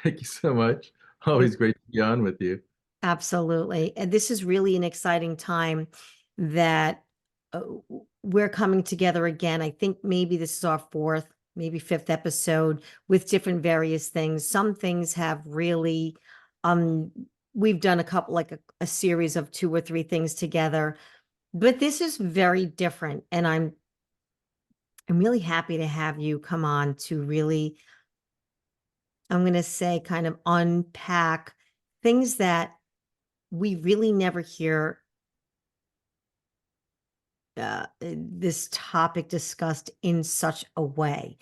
Thank you so much. Always great to be on with you. Absolutely. And this is really an exciting time that we're coming together again. I think maybe this is our fourth, maybe fifth episode with different various things. Some things have really, um, we've done a couple, like a series of two or three things together, but this is very different. And I'm really happy to have you come on to really, I'm going to say, kind of unpack things that we really never hear this topic discussed in such a way.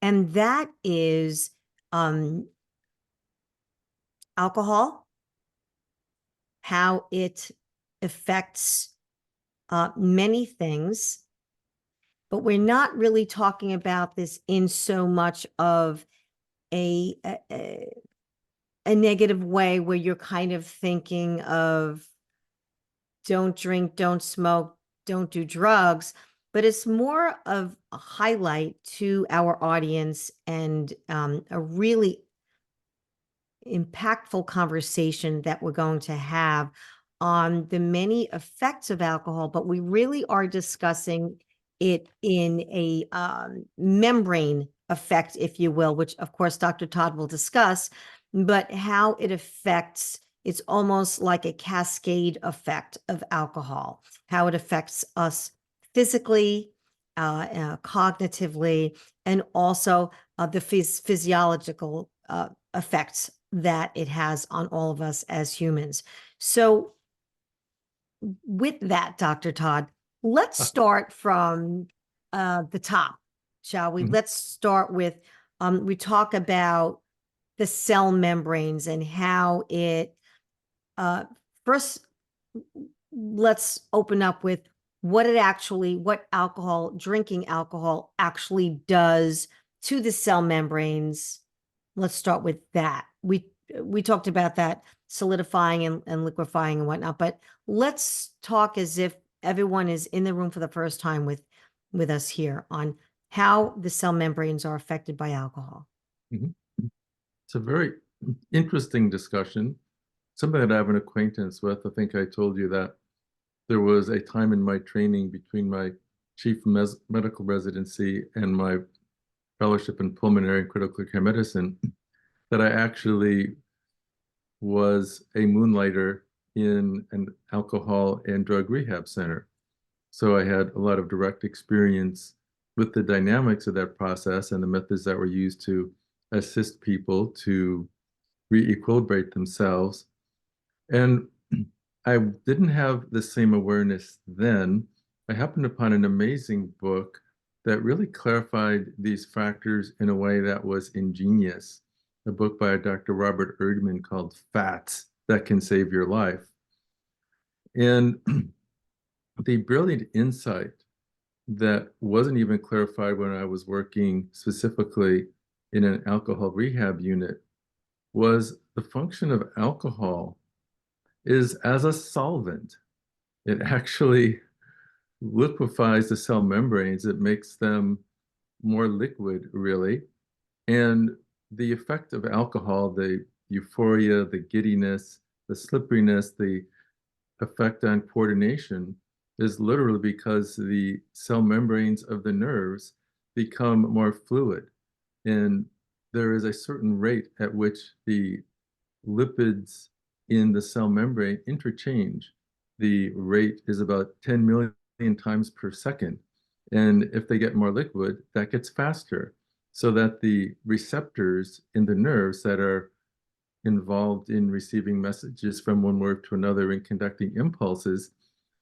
And that is um, alcohol, how it affects many things, but we're not really talking about this in so much of a negative way where you're kind of thinking of don't drink, don't smoke, don't do drugs, but it's more of a highlight to our audience and a really impactful conversation that we're going to have on the many effects of alcohol, but we really are discussing it in a membrane effect, if you will, which of course Dr. Todd will discuss, but how it affects, it's almost like a cascade effect of alcohol, how it affects us physically, cognitively, and also the physiological effects that it has on all of us as humans. So with that, Dr. Todd, let's start from the top, shall we? Mhm. Let's start with, we talk about the cell membranes and how it, first, let's open up with what alcohol, drinking alcohol actually does to the cell membranes. Let's start with that. We talked about that solidifying and liquefying and whatnot, but let's talk as if everyone is in the room for the first time with us here on how the cell membranes are affected by alcohol. Mhm. It's a very interesting discussion, something that I have an acquaintance with. I think I told you that there was a time in my training between my chief medical residency and my fellowship in pulmonary and critical care medicine that I actually was a moonlighter in an alcohol and drug rehab center. So I had a lot of direct experience with the dynamics of that process and the methods that were used to assist people to re-equilibrate themselves. And I didn't have the same awareness then. I happened upon an amazing book that really clarified these factors in a way that was ingenious. A book by Dr. Robert Erdman called Fats That Can Save Your Life. And the brilliant insight that wasn't even clarified when I was working specifically in an alcohol rehab unit was the function of alcohol is as a solvent. It actually liquefies the cell membranes. It makes them more liquid, really. And the effect of alcohol, the euphoria, the giddiness, the slipperiness, the effect on coordination is literally because the cell membranes of the nerves become more fluid. And there is a certain rate at which the lipids in the cell membrane interchange. The rate is about 10 million times per second. And if they get more liquid, that gets faster. So that the receptors in the nerves that are involved in receiving messages from one nerve to another and conducting impulses,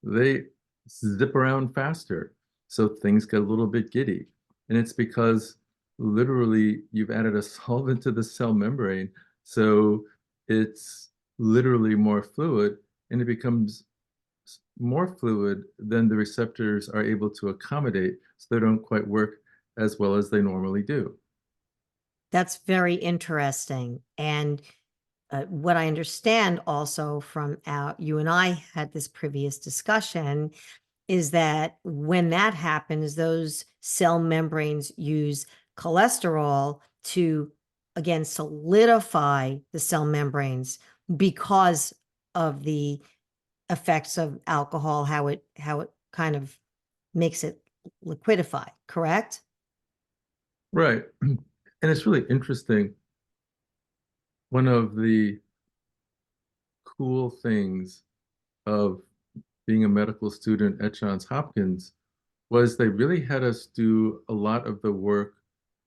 they zip around faster. So things get a little bit giddy. And it's because literally you've added a solvent to the cell membrane. So it's literally more fluid and it becomes more fluid than the receptors are able to accommodate. So they don't quite work as well as they normally do. That's very interesting. And what I understand also from you and I had this previous discussion is that when that happens, those cell membranes use cholesterol to again, solidify the cell membranes because of the effects of alcohol, how it kind of makes it liquidify, correct? Right. And it's really interesting. One of the cool things of being a medical student at Johns Hopkins was they really had us do a lot of the work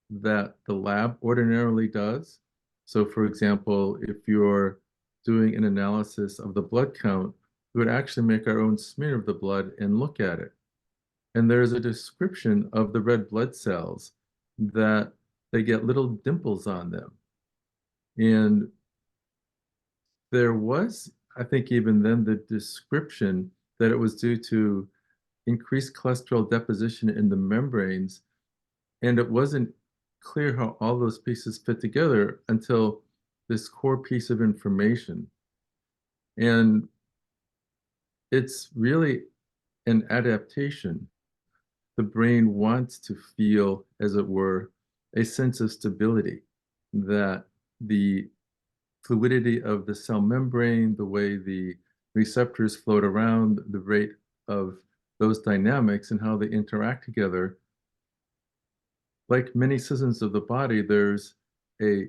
that the lab ordinarily does. So, for example, if you're doing an analysis of the blood count, we would actually make our own smear of the blood and look at it. And there's a description of the red blood cells that they get little dimples on them. And there was, I think, even then, the description that it was due to increased cholesterol deposition in the membranes. And it wasn't clear how all those pieces fit together until this core piece of information. And it's really an adaptation. The brain wants to feel, as it were, a sense of stability, that the fluidity of the cell membrane, the way the receptors float around, the rate of those dynamics and how they interact together. Like many systems of the body, there's a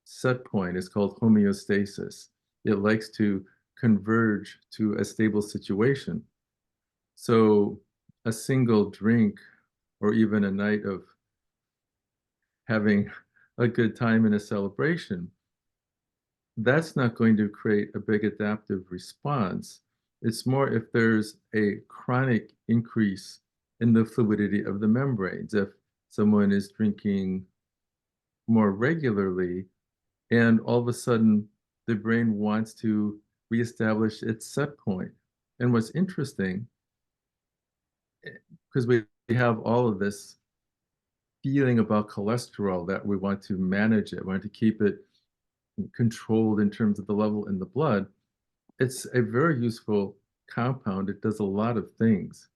set point. It's called homeostasis. It likes to converge to a stable situation. So a single drink or even a night of having a good time in a celebration, that's not going to create a big adaptive response. It's more if there's a chronic increase in the fluidity of the membranes. If someone is drinking more regularly and all of a sudden the brain wants to reestablish its set point. And what's interesting, because we have all of this feeling about cholesterol that we want to manage it, we want to keep it controlled in terms of the level in the blood, it's a very useful compound. It does a lot of things.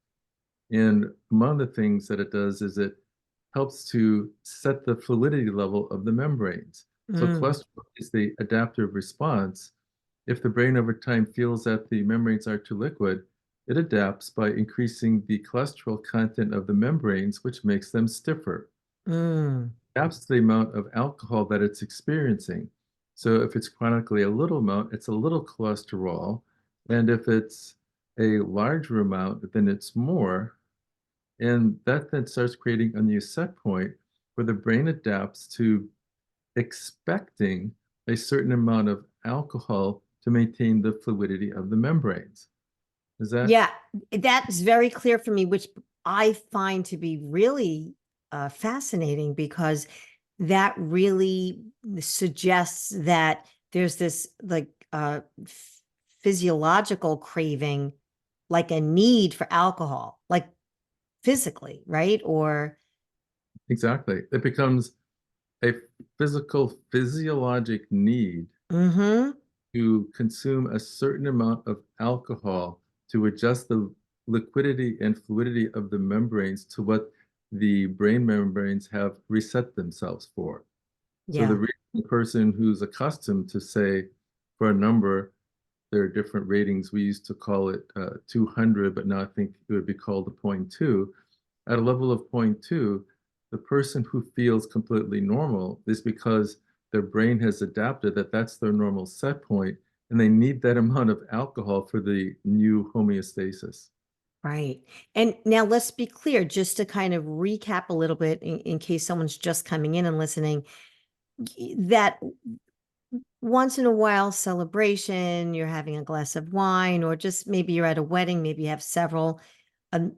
And among the things that it does is it helps to set the fluidity level of the membranes. So Mm, cholesterol is the adaptive response. If the brain over time feels that the membranes are too liquid, it adapts by increasing the cholesterol content of the membranes, which makes them stiffer. mm, Adapts to the amount of alcohol that it's experiencing. So if it's chronically a little amount, it's a little cholesterol. And if it's a larger amount, then it's more. And that then starts creating a new set point where the brain adapts to expecting a certain amount of alcohol to maintain the fluidity of the membranes. Is that yeah, that's very clear for me, which I find to be really fascinating because that really suggests that there's this like physiological craving, like a need for alcohol, like physically, right? Or exactly? It becomes a physiologic need mm-hmm. to consume a certain amount of alcohol to adjust the liquidity and fluidity of the membranes to what the brain membranes have reset themselves for. So Yeah. the person who's accustomed to say for a number, there are different ratings. We used to call it 200, but now I think it would be called a 0.2. At a level of 0.2, the person who feels completely normal is because their brain has adapted that that's their normal set point, and they need that amount of alcohol for the new homeostasis. Right. And now let's be clear, just to kind of recap a little bit in case someone's just coming in and listening, that once in a while celebration, you're having a glass of wine, or just maybe you're at a wedding, maybe you have several, um,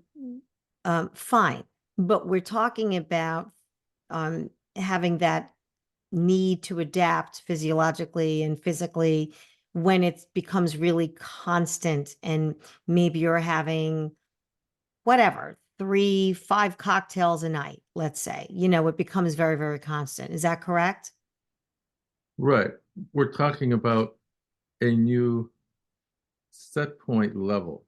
fine. But we're talking about having that need to adapt physiologically and physically when it becomes really constant, and maybe you're having whatever, 3, 5 cocktails a night, let's say, it becomes very, very constant. Is that correct? Right. We're talking about a new set point level.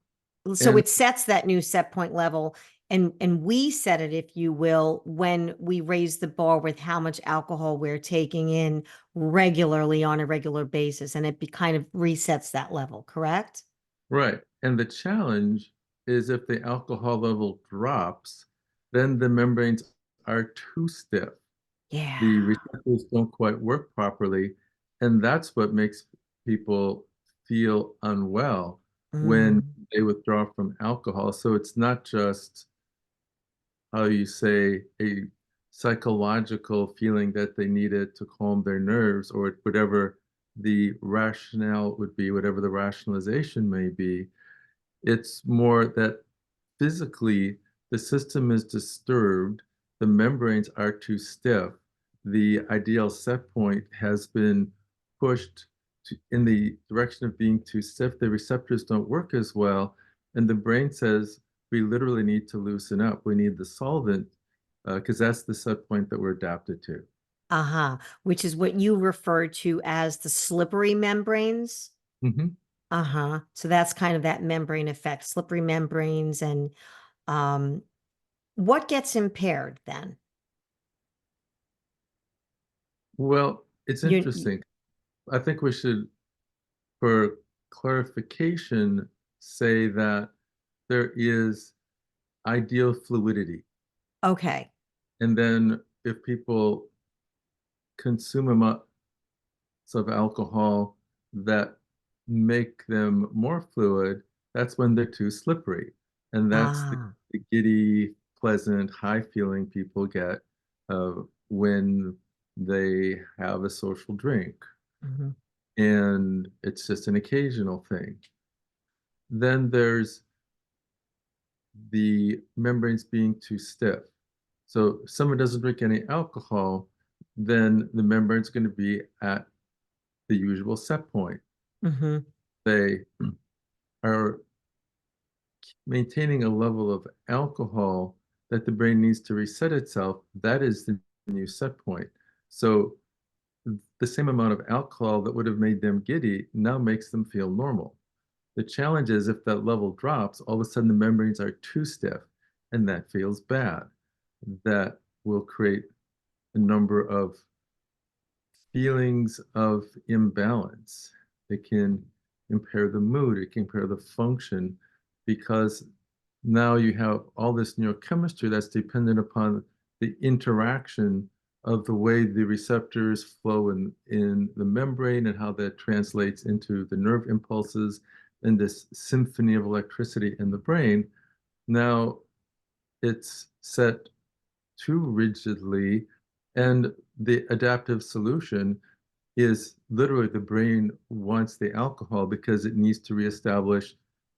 So And it sets that new set point level. and we set it, if you will, when we raise the bar with how much alcohol we're taking in regularly on a regular basis, and it kind of resets that level, correct? Right. And the challenge is if the alcohol level drops, then the membranes are too stiff. The Yeah. receptors don't quite work properly. And that's what makes people feel unwell when Mm. they withdraw from alcohol. So it's not just, how you say, a psychological feeling that they need it to calm their nerves or whatever the rationale would be, whatever the rationalization may be. It's more that physically the system is disturbed, the membranes are too stiff, the ideal set point has been pushed in the direction of being too stiff, the receptors don't work as well, and the brain says, we literally need to loosen up. We need the solvent because that's the set point that we're adapted to. Uh-huh. Which is what you refer to as the slippery membranes. Mhm. Uh-huh. So that's kind of that membrane effect, slippery membranes. And um, what gets impaired then? Well, it's You interesting. I think we should, for clarification, say that there is ideal fluidity. okay. And then if people consume amounts of alcohol that make them more fluid, that's when they're too slippery. And that's Ah. the giddy, pleasant, high feeling people get when they have a social drink. Mhm. And it's just an occasional thing. Then there's the membranes being too stiff. So if someone doesn't drink any alcohol, then the membrane's going to be at the usual set point. Mhm. They are maintaining a level of alcohol that the brain needs to reset itself. That is the new set point. So the same amount of alcohol that would have made them giddy now makes them feel normal. The challenge is if that level drops, all of a sudden the membranes are too stiff, and that feels bad. That will create a number of feelings of imbalance. It can impair the mood, it can impair the function, because now you have all this neurochemistry that's dependent upon the interaction of the way the receptors flow in the membrane and how that translates into the nerve impulses and this symphony of electricity in the brain. Now it's set too rigidly, and the adaptive solution is literally the brain wants the alcohol because it needs to reestablish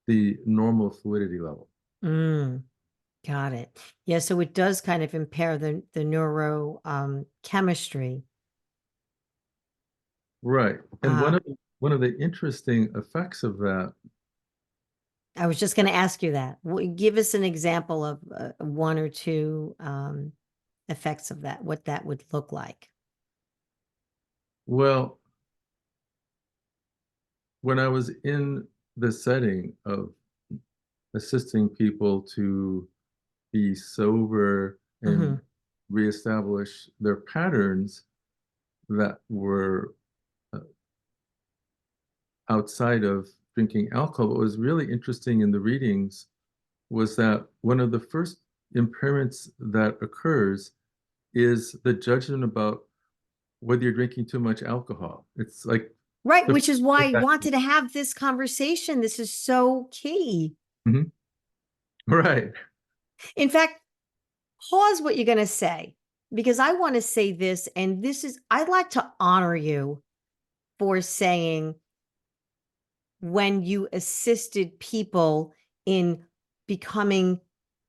the normal fluidity level. Mm, got it. Yeah, so it does kind of impair the neuro chemistry. Right. And Uh, one of the interesting effects of that, I was just going to ask you that. Give us an example of one or two effects of that, what that would look like. well, when I was in the setting of assisting people to be sober and Hmm. reestablish their patterns that were uh, outside of drinking alcohol, what was really interesting in the readings was that one of the first impairments that occurs is the judgment about whether you're drinking too much alcohol. It's like Right, the which is why I wanted to have this conversation. This is so key. Mhm. Right. In fact, pause what you're going to say, because I want to say this, and this is, I'd like to honor you for saying when you assisted people in becoming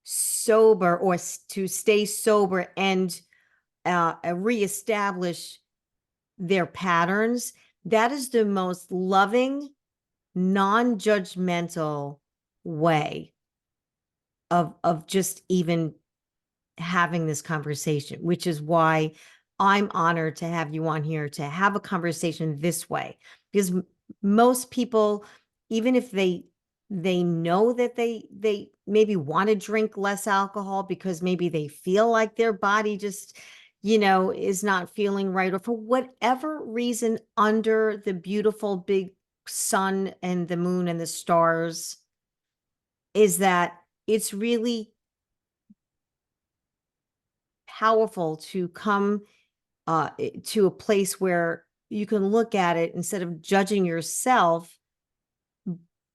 sober or to stay sober and reestablish their patterns. That is the most loving, non-judgmental way of just even having this conversation, which is why I'm honored to have you on here to have a conversation this way. Because most people, even if they they know that they maybe want to drink less alcohol because maybe they feel like their body just, is not feeling right, or for whatever reason, under the beautiful big sun and the moon and the stars, is that it's really powerful to come to a place where you can look at it instead of judging yourself.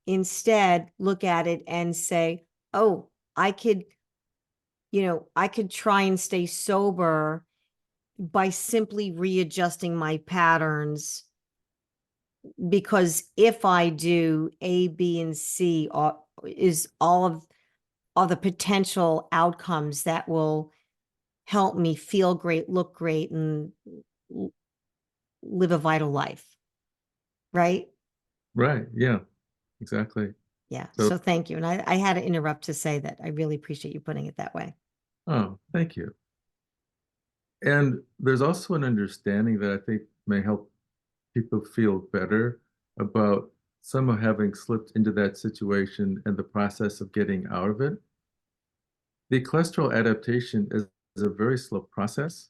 Instead, look at it and say, oh, I could, I could try and stay sober by simply readjusting my patterns, because if I do A, B, and C, is all the potential outcomes that will help me feel great, look great, and live a vital life. Right? Right. Yeah, exactly. Yeah. So, So thank you. And I had to interrupt to say that I really appreciate you putting it that way. oh, thank you. And there's also an understanding that I think may help people feel better about somehow having slipped into that situation and the process of getting out of it. The cholesterol adaptation is a very slow process,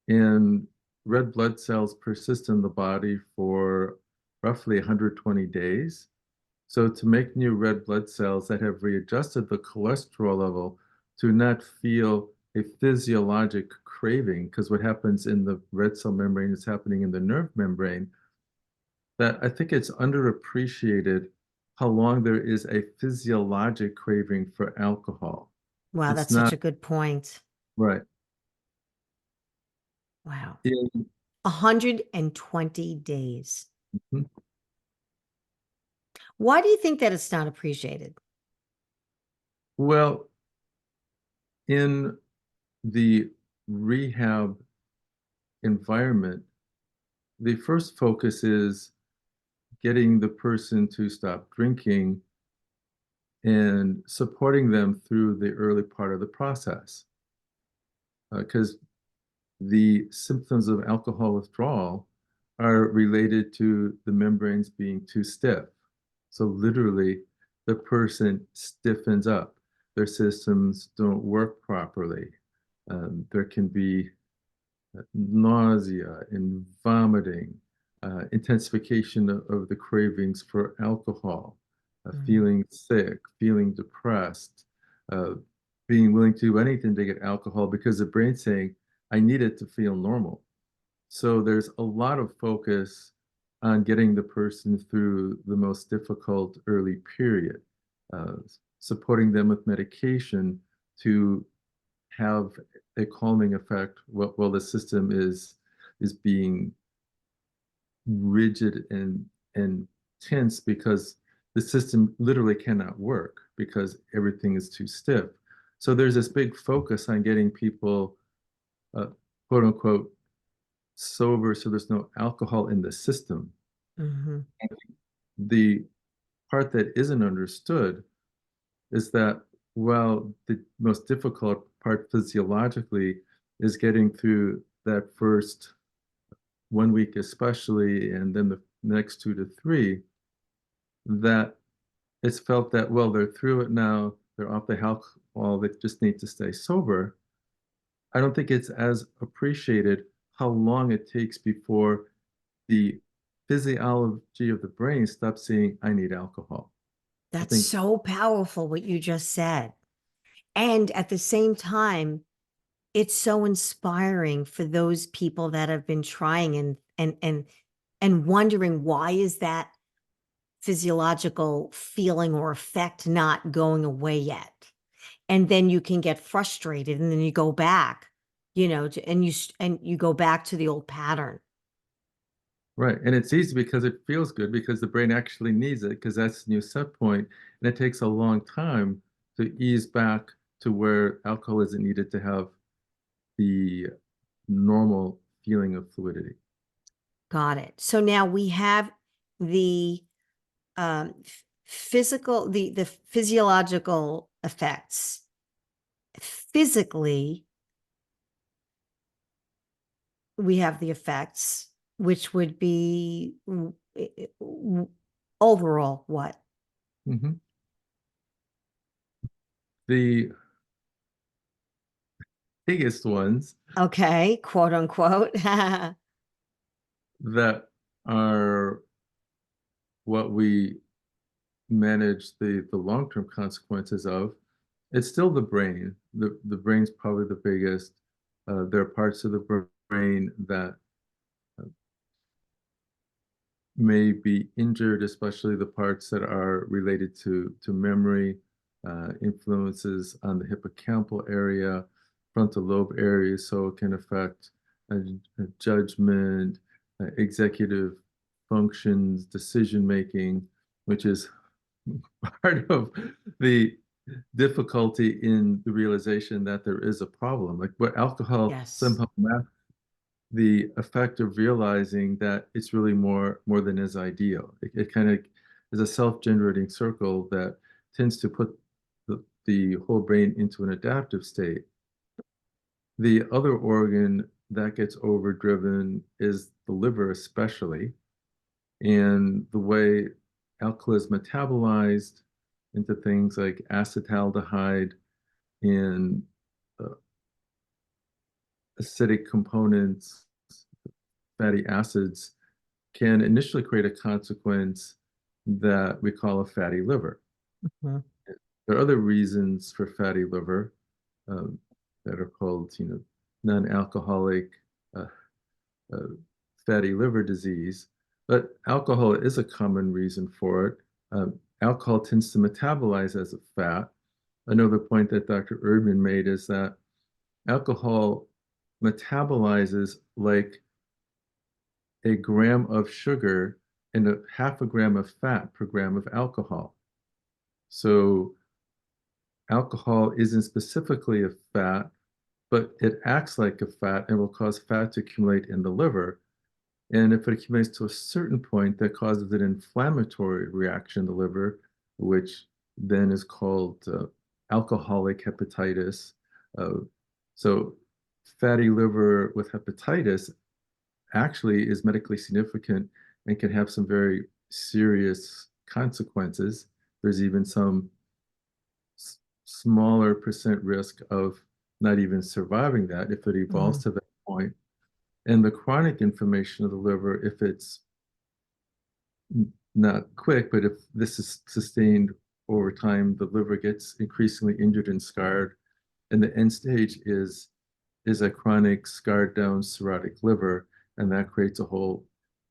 and red blood cells persist in the body for roughly 120 days. So to make new red blood cells that have readjusted the cholesterol level to not feel a physiologic craving, because what happens in the red cell membrane is happening in the nerve membrane, that I think it's underappreciated how long there is a physiologic craving for alcohol. Wow, It's that's such not a good point. right. Wow. In, 120 days. mhm. Why do you think that it's not appreciated? Well, in the rehab environment, the first focus is getting the person to stop drinking and supporting them through the early part of the process. Because the symptoms of alcohol withdrawal are related to the membranes being too stiff. So, literally, the person stiffens up. Their systems don't work properly. There can be nausea and vomiting, intensification of the cravings for alcohol, Mhm. feeling sick, feeling depressed, uh, being willing to do anything to get alcohol because the brain's saying, I need it to feel normal. So there's a lot of focus on getting the person through the most difficult early period, uh, supporting them with medication to have a calming effect while the system is being rigid and tense because the system literally cannot work because everything is too stiff. So there's this big focus on getting people, uh, quote unquote, sober so there's no alcohol in the system. Mhm. The part that isn't understood is that while the most difficult part physiologically is getting through that first 1 week, especially, and then the next 2 to 3, that it's felt that, well, they're through it now, they're off the alcohol, they just need to stay sober. I don't think it's as appreciated how long it takes before the physiology of the brain stops saying, I need alcohol. I That's think, so powerful what you just said. And at the same time, it's so inspiring for those people that have been trying and wondering, why is that physiological feeling or effect not going away yet? And then you can get frustrated, and then you go back, and you go back to the old pattern. right. And it's easy because it feels good because the brain actually needs it because that's the new set point. And it takes a long time to ease back to where alcohol isn't needed to have the normal feeling of fluidity. Got it. So now we have the physical, the physiological effects. Physically, we have the effects, which would be overall what? Mhm. The biggest ones Okay, quote unquote. that are what we manage the long-term consequences of, it's still the brain. The brain's probably the biggest. There are parts of the brain that may be injured, especially the parts that are related to memory, influences on the hippocampal area, frontal lobe area, so it can affect judgment, executive functions, decision making, which is part of the difficulty in the realization that there is a problem. Like what alcohol Yes. somehow masks the effect of realizing that it's really more than is ideal. It kind of is a self-generating circle that tends to put the whole brain into an adaptive state. The other organ that gets overdriven is the liver, especially, and the way alcohol is metabolized into things like acetaldehyde and uh, acidic components, fatty acids, can initially create a consequence that we call a fatty liver. Mhm. There are other reasons for fatty liver um, that are called, non-alcoholic uh, uh, fatty liver disease, but alcohol is a common reason for it. Alcohol tends to metabolize as a fat. Another point that Dr. Erdman made is that alcohol metabolizes like a gram of sugar and a half a gram of fat per gram of alcohol. So alcohol isn't specifically a fat, but it acts like a fat and will cause fat to accumulate in the liver. And if it accumulates to a certain point, that causes an inflammatory reaction in the liver, which then is called alcoholic hepatitis. Uh, so fatty liver with hepatitis actually is medically significant and can have some very serious consequences. There's even some smaller percent risk of not even surviving that if it evolves Mm. to that point. And the chronic inflammation of the liver, if it's not quick, but if this is sustained over time, the liver gets increasingly injured and scarred. And the end stage is a chronic scarred down cirrhotic liver, and that creates a whole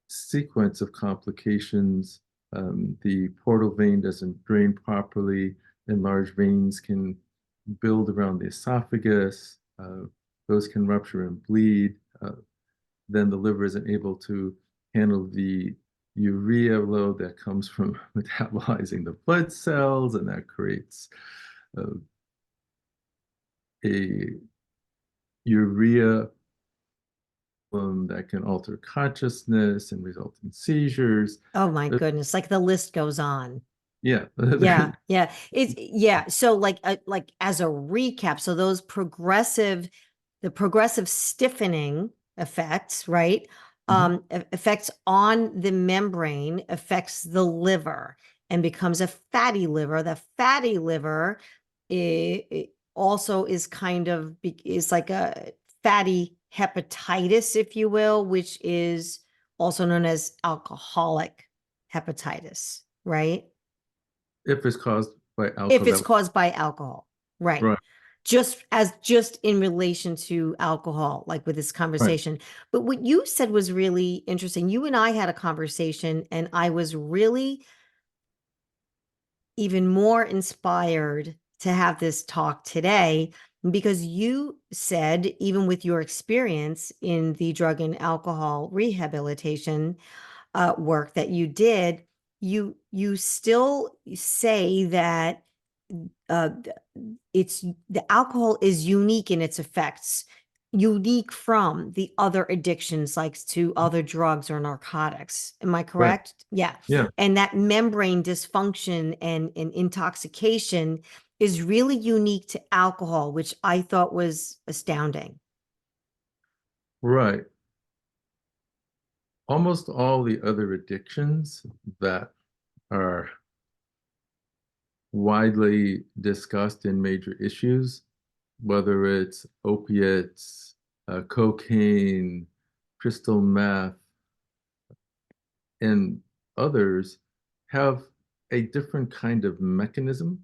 sequence of complications. The portal vein doesn't drain properly, and large veins can build around the esophagus. Those can rupture and bleed. Then the liver isn't able to handle the urea load that comes from metabolizing the blood cells, and that creates uh, a urea that can alter consciousness and result in seizures. Oh my Uh, goodness, like the list goes on. yeah. Yeah, yeah. It's yeah. So like as a recap, so those the progressive stiffening effects, right? Mhm. Effects on the membrane affects the liver and becomes a fatty liver. The fatty liver it also is kind of is like a fatty hepatitis, if you will, which is also known as alcoholic hepatitis, right? If it's caused by If alcohol, it's caused by alcohol, right? right, Just in relation to alcohol, like with this right. conversation. But what you said was really interesting. You and I had a conversation, and I was really even more inspired to have this talk today because you said, even with your experience in the drug and alcohol rehabilitation work that you did, you still say that uh, it's the alcohol is unique in its effects, unique from the other addictions like to other drugs or narcotics. Am I Right. correct? Yeah. Yeah. And that membrane dysfunction and intoxication is really unique to alcohol, which I thought was astounding. Right. Almost all the other addictions that are widely discussed in major issues, whether it's opiates, cocaine, crystal meth, and others, have a different kind of mechanism.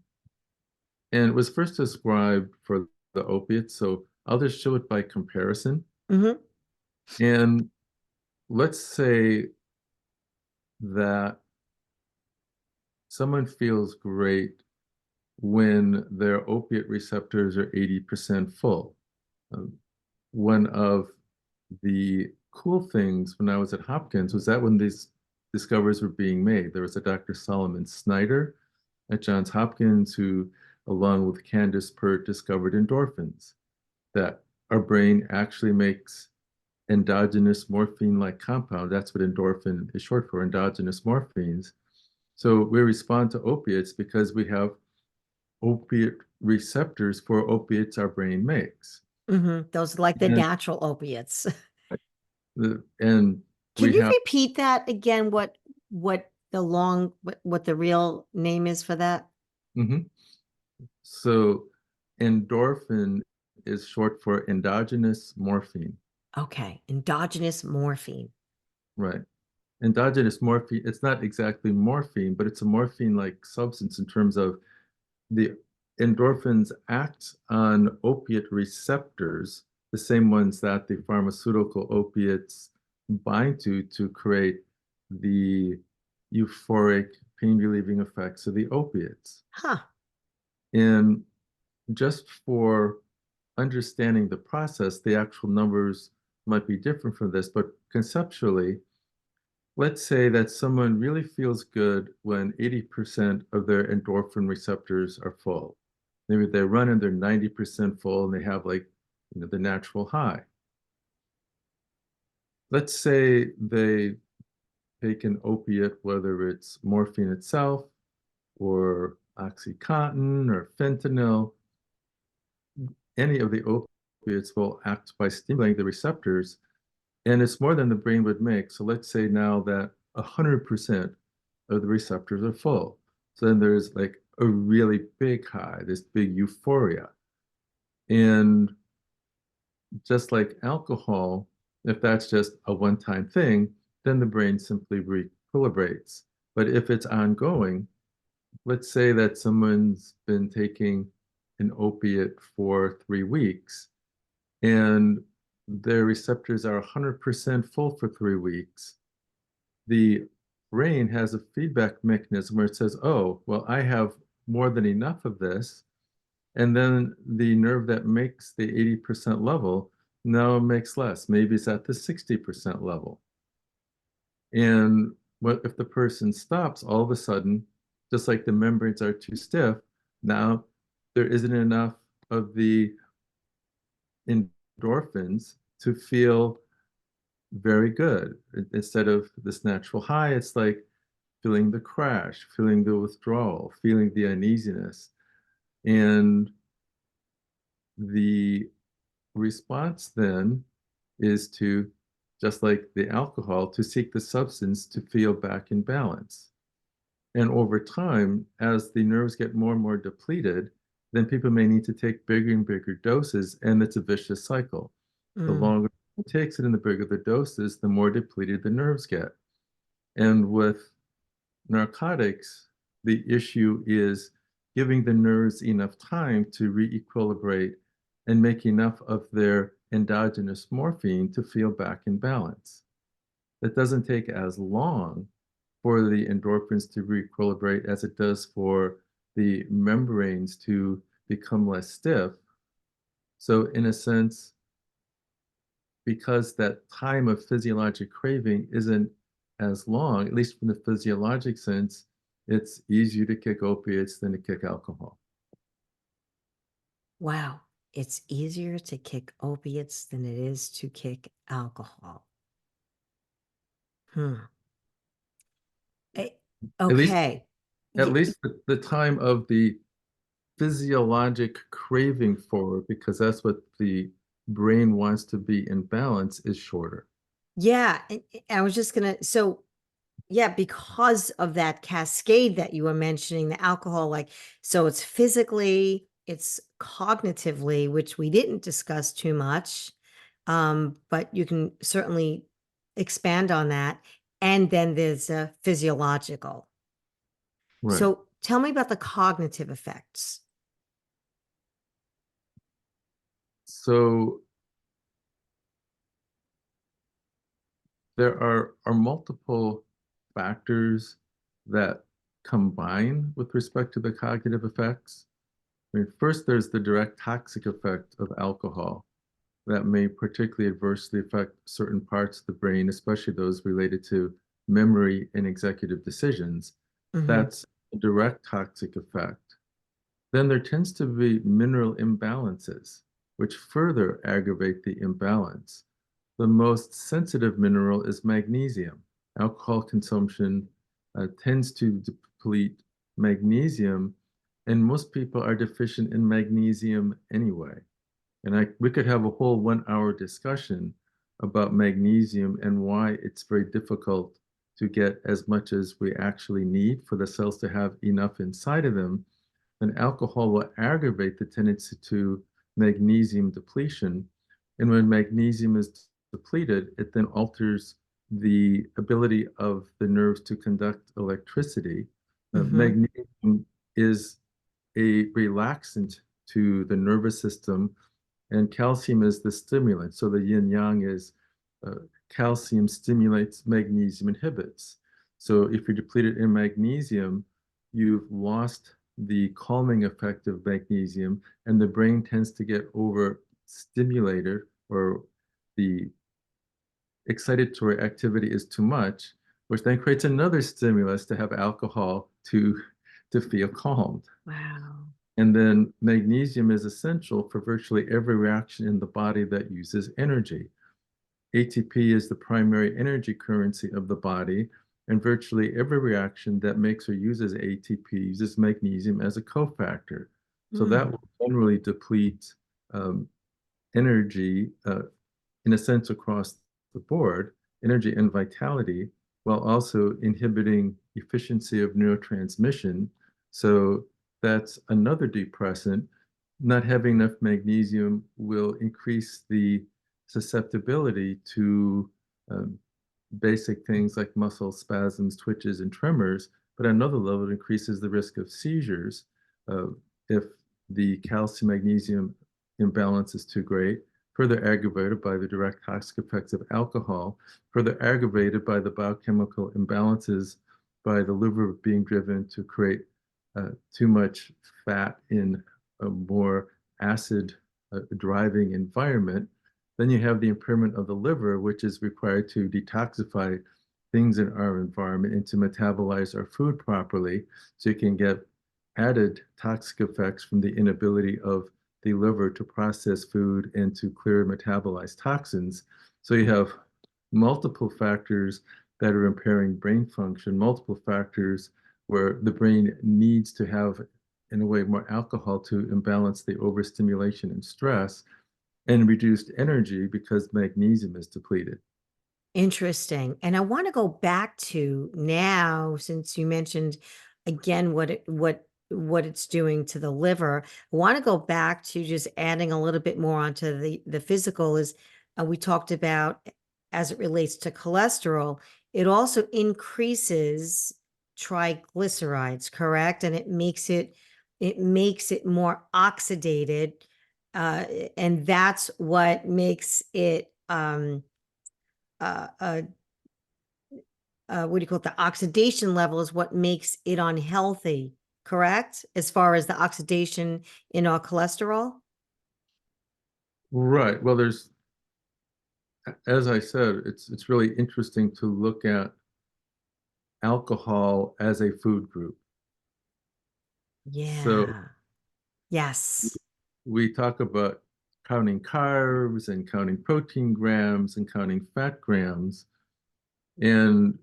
And it was first described for the opiates, so I'll just show it by comparison. Hmm. And let's say that someone feels great when their opiate receptors are 80% full. Um, One of the cool things when I was at Hopkins was that when these discoveries were being made, there was a Dr. Solomon Snyder at Johns Hopkins who, along with Candace Pert, discovered endorphins, that our brain actually makes endogenous morphine-like compound. That's what endorphin is short for, endogenous morphines. So we respond to opiates because we have opiate receptors for opiates our brain makes. Those are like the And, natural opiates. and Can we you have, repeat that again? What the real name is for that? mhm. So endorphin is short for endogenous morphine, Okay, endogenous morphine. right? Endogenous morphine, it's not exactly morphine, but it's a morphine-like substance in terms of the endorphins act on opiate receptors, the same ones that the pharmaceutical opiates bind to create the euphoric pain relieving effects of the opiates. Huh. And just for understanding the process, the actual numbers might be different from this, but conceptually, let's say that someone really feels good when 80% of their endorphin receptors are full. Maybe they run and they're 90% full and they have like, the natural high. Let's say they take an opiate, whether it's morphine itself or Oxycontin or fentanyl, any of the opiates will act by stimulating the receptors, and it's more than the brain would make. So let's say now that 100% of the receptors are full. So then there's like a really big high, this big euphoria. And just like alcohol, if that's just a one-time thing, then the brain simply re-equilibrates. But if it's ongoing, let's say that someone's been taking an opiate for 3 weeks and their receptors are 100% full for 3 weeks, the brain has a feedback mechanism where it says, oh, well, I have more than enough of this. And then the nerve that makes the 80% level now makes less. Maybe it's at the 60% level. And what if the person stops all of a sudden, just like the membranes are too stiff, now there isn't enough of the endorphins to feel very good. Instead of this natural high, it's like feeling the crash, feeling the withdrawal, feeling the uneasiness. And the response then is to, just like the alcohol, to seek the substance to feel back in balance. And over time, as the nerves get more and more depleted, then people may need to take bigger and bigger doses, and it's a vicious cycle. The Mm. longer it takes it and the bigger the doses, the more depleted the nerves get. And with narcotics, the issue is giving the nerves enough time to re-equilibrate and make enough of their endogenous morphine to feel back in balance. It doesn't take as long for the endorphins to re-equilibrate as it does for the membranes to become less stiff. So in a sense, because that time of physiologic craving isn't as long, at least from the physiologic sense, it's easier to kick opiates than to kick alcohol. Wow. It's easier to kick opiates than it is to kick alcohol. Hmm. Eh, At least, Okay. at Y- least the time of the physiologic craving for it, because that's what the brain wants to be in balance, is shorter. Yeah. I was just gonna, so Yeah, because of that cascade that you were mentioning, the alcohol, like, so it's physically, it's cognitively, which we didn't discuss too much. But you can certainly expand on that. And then there's a physiological. Right. So tell me about the cognitive effects. So there are multiple factors that combine with respect to the cognitive effects. I mean, first, there's the direct toxic effect of alcohol that may particularly adversely affect certain parts of the brain, especially those related to memory and executive decisions. Hmm. That's a direct toxic effect. Then there tends to be mineral imbalances, which further aggravate the imbalance. The most sensitive mineral is magnesium. Alcohol consumption tends to deplete magnesium, and most people are deficient in magnesium anyway. And we could have a whole 1 hour discussion about magnesium and why it's very difficult to get as much as we actually need for the cells to have enough inside of them. And alcohol will aggravate the tendency to magnesium depletion. And when magnesium is depleted, it then alters the ability of the nerves to conduct electricity. Hmm. Magnesium is a relaxant to the nervous system, and calcium is the stimulant. So the yin yang is uh, calcium stimulates, magnesium inhibits. So if you're depleted in magnesium, you've lost the calming effect of magnesium, and the brain tends to get overstimulated, or the excitatory activity is too much, which then creates another stimulus to have alcohol to feel calmed. Wow. And then magnesium is essential for virtually every reaction in the body that uses energy. ATP is the primary energy currency of the body, and virtually every reaction that makes or uses ATP uses magnesium as a cofactor. So that Mm. will generally deplete um, energy in a sense across the board, energy and vitality, while also inhibiting efficiency of neurotransmission. So that's another depressant. Not having enough magnesium will increase the susceptibility to um, basic things like muscle spasms, twitches, and tremors, but at another level, it increases the risk of seizures uh, if the calcium magnesium imbalance is too great, further aggravated by the direct toxic effects of alcohol, further aggravated by the biochemical imbalances by the liver being driven to create too much fat in a more acid driving environment. Then you have the impairment of the liver, which is required to detoxify things in our environment and to metabolize our food properly. So you can get added toxic effects from the inability of the liver to process food and to clear metabolize toxins. So you have multiple factors that are impairing brain function, multiple factors where the brain needs to have, in a way, more alcohol to imbalance the overstimulation and stress, and reduced energy because magnesium is depleted. Interesting. And I want to go back to now, since you mentioned again what it's doing to the liver. I want to go back to just adding a little bit more onto the physical is we talked about as it relates to cholesterol, it also increases triglycerides, correct? And it makes it more oxidated. Uh, and that's what makes it uh, uh, what do you call it? The oxidation level is what makes it unhealthy, correct? As far as the oxidation in our cholesterol? Right. Well, as I said, it's really interesting to look at alcohol as a food group. So Yeah. Yes. we talk about counting carbs and counting protein grams and counting fat grams, and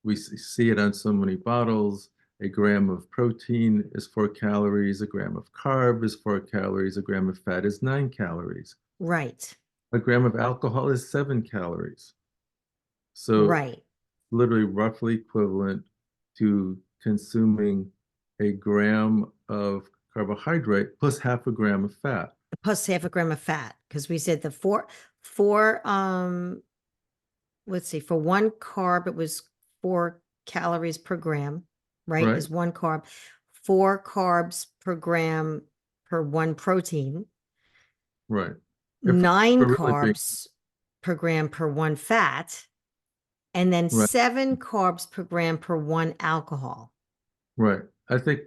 we see it on so many bottles. A gram of protein is 4 calories, a gram of carb is 4 calories, a gram of fat is 9 calories. Right. A gram of alcohol is 7 calories. So Right. literally roughly equivalent to consuming a gram of carbohydrate plus half a gram of fat. Plus half a gram of fat, because we said the four, let's see, for one carb, it was 4 calories per gram, right? Right, Is one carb, 4 carbs per gram per one protein, right. If nine we're really being carbs per gram per one fat, and then right, 7 carbs per gram per one alcohol. right. I think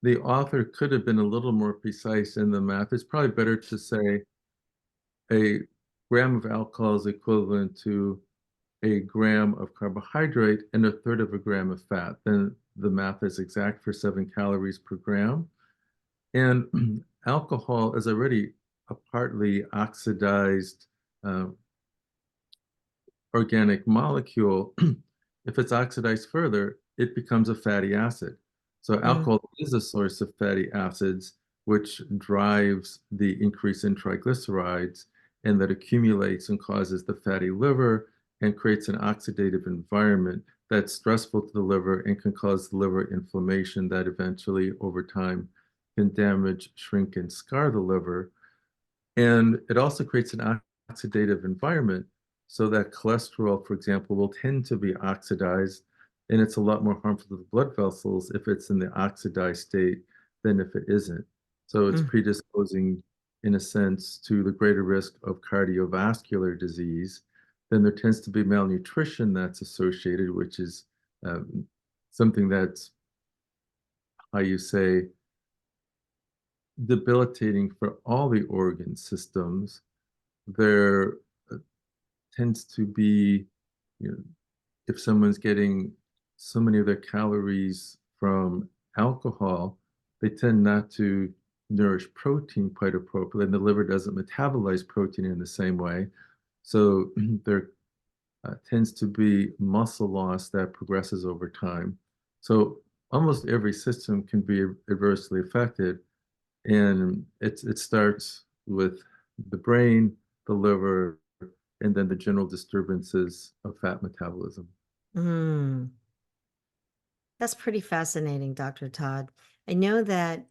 the author could have been a little more precise in the math. It's probably better to say a gram of alcohol is equivalent to a gram of carbohydrate and a third of a gram of fat. Then the math is exact for 7 calories per gram. And alcohol is already a partly oxidized uh, organic molecule. If it's oxidized further, it becomes a fatty acid. So Mm, alcohol is a source of fatty acids, which drives the increase in triglycerides, and that accumulates and causes the fatty liver and creates an oxidative environment that's stressful to the liver and can cause liver inflammation that eventually, over time, can damage, shrink, and scar the liver. And it also creates an oxidative environment so that cholesterol, for example, will tend to be oxidized. And it's a lot more harmful to the blood vessels if it's in the oxidized state than if it isn't. So it's mm, predisposing, in a sense, to the greater risk of cardiovascular disease. Then there tends to be malnutrition that's associated, which is something that's, how you say, debilitating for all the organ systems. There tends to be, you know, if someone's getting so many of their calories from alcohol, they tend not to nourish protein quite appropriately, and the liver doesn't metabolize protein in the same way. So there tends to be muscle loss that progresses over time. So almost every system can be adversely affected, and it starts with the brain, the liver, and then the general disturbances of fat metabolism. mm. That's pretty fascinating, Dr. Todd. I know that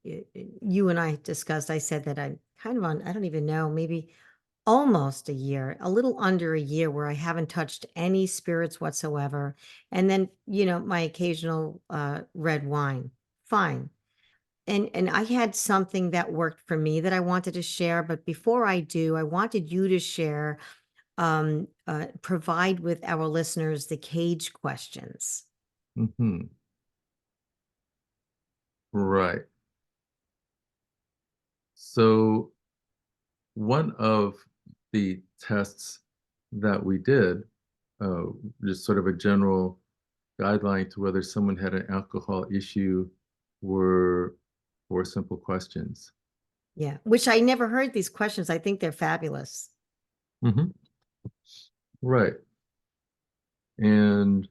you and I discussed, I said that I'm kind of on, I don't even know, maybe almost a year, a little under a year where I haven't touched any spirits whatsoever. And then, my occasional red wine. Fine. And I had something that worked for me that I wanted to share, but before I do, I wanted you to share, provide with our listeners the cage questions. Hmm. Right. So one of the tests that we did, uh, just sort of a general guideline to whether someone had an alcohol issue, were 4 simple questions. Yeah, which I never heard these questions. I think they're fabulous. Hmm. Right. And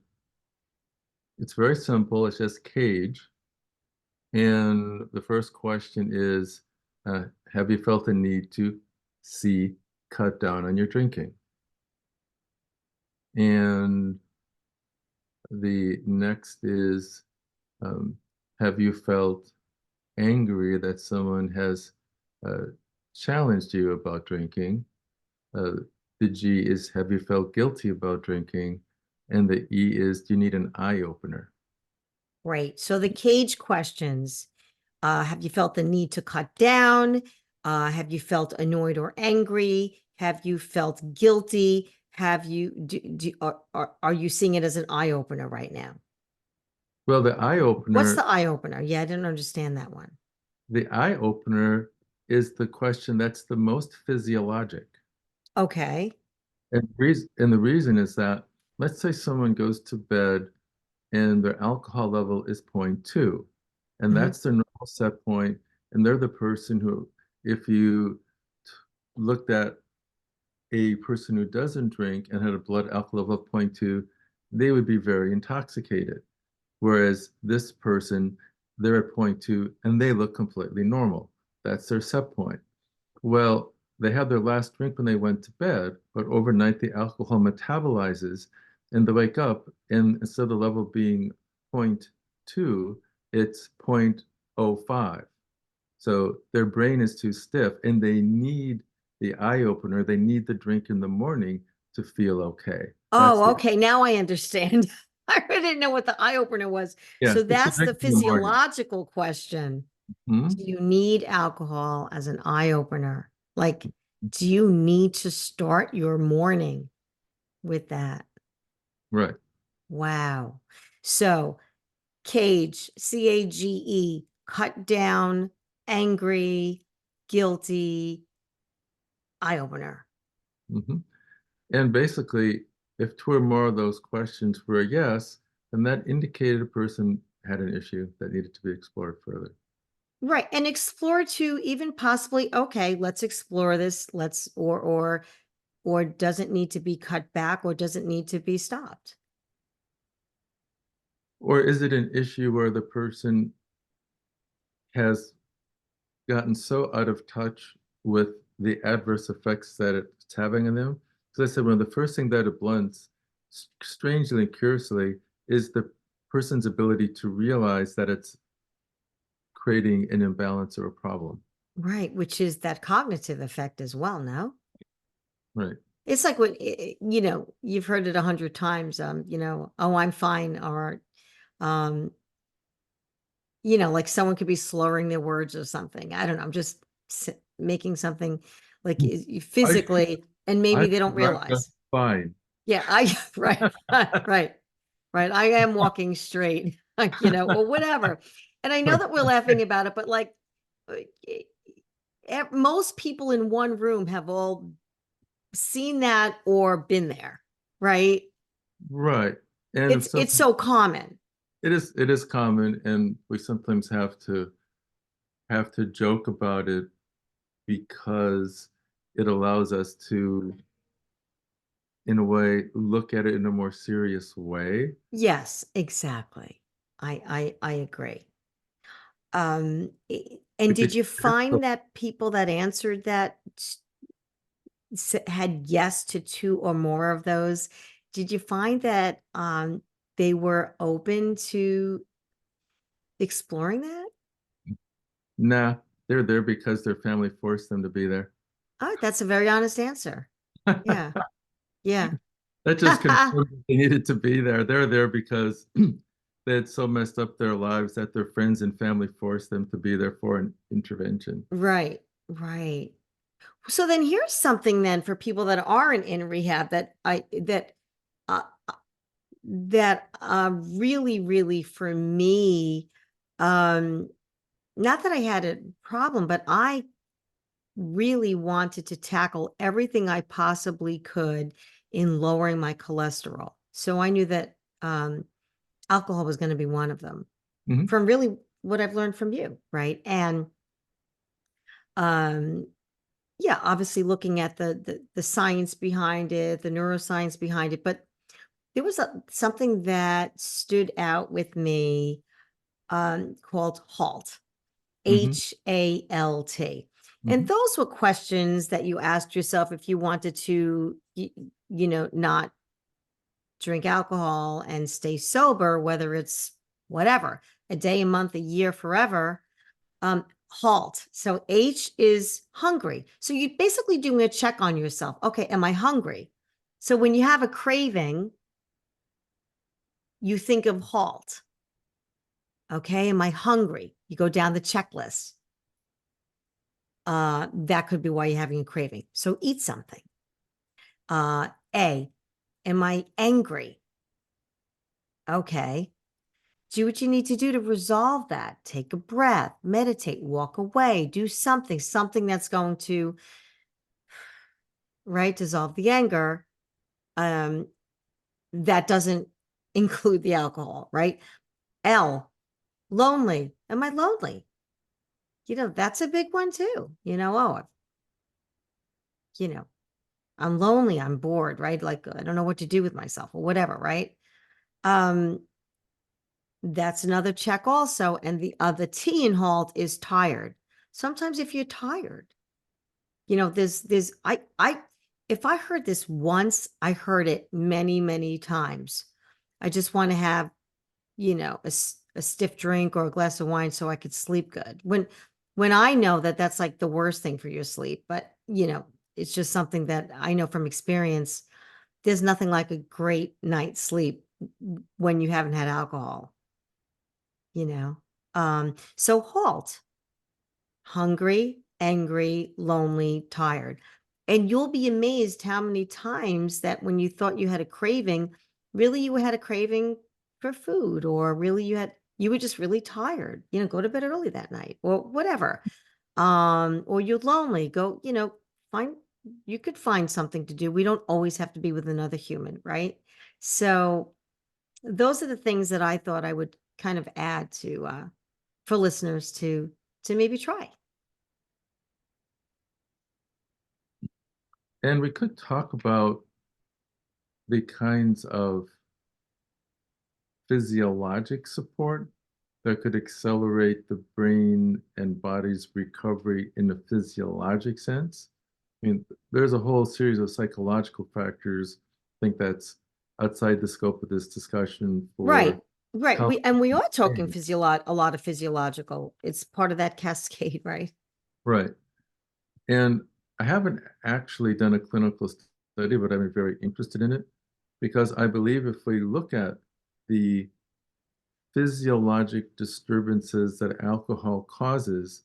it's very simple. It's just cage. And the first question is, have you felt a need to C, cut down on your drinking? And the next is, um, have you felt angry that someone has uh, challenged you about drinking? Uh, the G is, have you felt guilty about drinking? And the E is, do you need an eye opener? Great. So the cage questions, have you felt the need to cut down? Have you felt annoyed or angry? Have you felt guilty? Have you are you seeing it as an eye opener right now? Well, What's the eye opener? Yeah, I didn't understand that one. the eye opener is the question that's the most physiologic. Okay. And the reason is that, let's say someone goes to bed and their alcohol level is zero point 0.2, and Hmm. that's their normal set point, and they're the person who, if you looked at a person who doesn't drink and had a blood alcohol level of zero point 0.2, they would be very intoxicated. Whereas this person, they're at zero point 0.2 and they look completely normal. That's their set point. Well, they had their last drink when they went to bed, but overnight the alcohol metabolizes and they wake up, and instead of the level being 0.2, it's 0.05. So their brain is too stiff, and they need the eye opener. They need the drink in the morning to feel okay. That's Oh, the okay. Now I understand. I didn't know what the eye opener was. yeah. So It's the that's drink the in the morning. physiological question. Hmm. Do you need alcohol as an eye opener? Like, do you need to start your morning with that? Right. Wow. So, cage, CAGE, cut down, angry, guilty, eye opener. Hmm. And basically, if two or more of those questions were a yes, then that indicated a person had an issue that needed to be explored further. Right. And explore to even possibly, okay, let's explore this. Let's or doesn't need to be cut back or doesn't need to be stopped. Or is it an issue where the person has gotten so out of touch with the adverse effects that it's having on them? Because I said, one of the first thing that it blunts, strangely and curiously, is the person's ability to realize that it's creating an imbalance or a problem. Right, which is that cognitive effect as well, no? Right. It's like when you've heard it 100 times, oh, I'm fine, or um, like someone could be slurring their words or something. I don't know. I'm just making something like I physically, and I maybe they don't forgot just realize. fine. Yeah, right, right, right. I am walking straight, or whatever. And I know that we're laughing about it, but like uh, e- most people in one room have all seen that or been there, right? Right. And It's something so common. it is common, and we sometimes have to joke about it because it allows us to, in a way, look at it in a more serious way. Yes, exactly. I agree. And Like did you it's so- find that people that answered that had yes to two or more of those? Did you find that they were open to exploring that? nah, they're there because their family forced them to be there. Oh, that's a very honest answer. Yeah. Yeah. That just confirms that they needed to be there. They're there because they had so messed up their lives that their friends and family forced them to be there for an intervention. Right. Right. So then here's something then for people that aren't in rehab uh, really, really for me, um, not that I had a problem, but I really wanted to tackle everything I possibly could in lowering my cholesterol. So I knew that alcohol was going to be one of them Hmm. from really what I've learned from you, right? And um, yeah, obviously looking at the science behind it, the neuroscience behind it, but there was something that stood out with me called HALT, Hmm. HALT. And Hmm. those were questions that you asked yourself if you wanted to, not drink alcohol and stay sober, whether it's whatever, a day, a month, a year, forever. HALT. So H is hungry. So you're basically doing a check on yourself. Okay, am I hungry? So when you have a craving, you think of HALT. Okay, am I hungry? You go down the checklist. That could be why you're having a craving. So eat something. A, am I angry? Okay. Do what you need to do to resolve that. Take a breath, meditate, walk away, do something that's going to, right, dissolve the anger. Um, that doesn't include the alcohol, right? L, lonely. Am I lonely? That's a big one too. You know, I'm lonely, I'm bored, right? Like I don't know what to do with myself or whatever, right? Um, that's another check also. And the other T in HALT is tired. Sometimes if you're tired, there's I if I heard this once, I heard it many, many times. I just want to have, a stiff drink or a glass of wine so I could sleep good. When I know that that's like the worst thing for your sleep, but it's just something that I know from experience. There's nothing like a great night's sleep when you haven't had alcohol, you know. So halt, hungry, angry, lonely, tired. And you'll be amazed how many times that when you thought you had a craving, really you had a craving for food, or really you were just really tired, go to bed early that night or whatever. Or you're lonely, go, find you could find something to do. We don't always have to be with another human, right? So those are the things that I thought I would kind of add to for listeners to maybe try. And we could talk about the kinds of physiologic support that could accelerate the brain and body's recovery in a physiologic sense. I mean, there's a whole series of psychological factors. I think that's outside the scope of this discussion Right. for Right. health. We are talking a lot of physiological. It's part of that cascade, right? Right. And I haven't actually done a clinical study, but I'm very interested in it because I believe if we look at the physiologic disturbances that alcohol causes,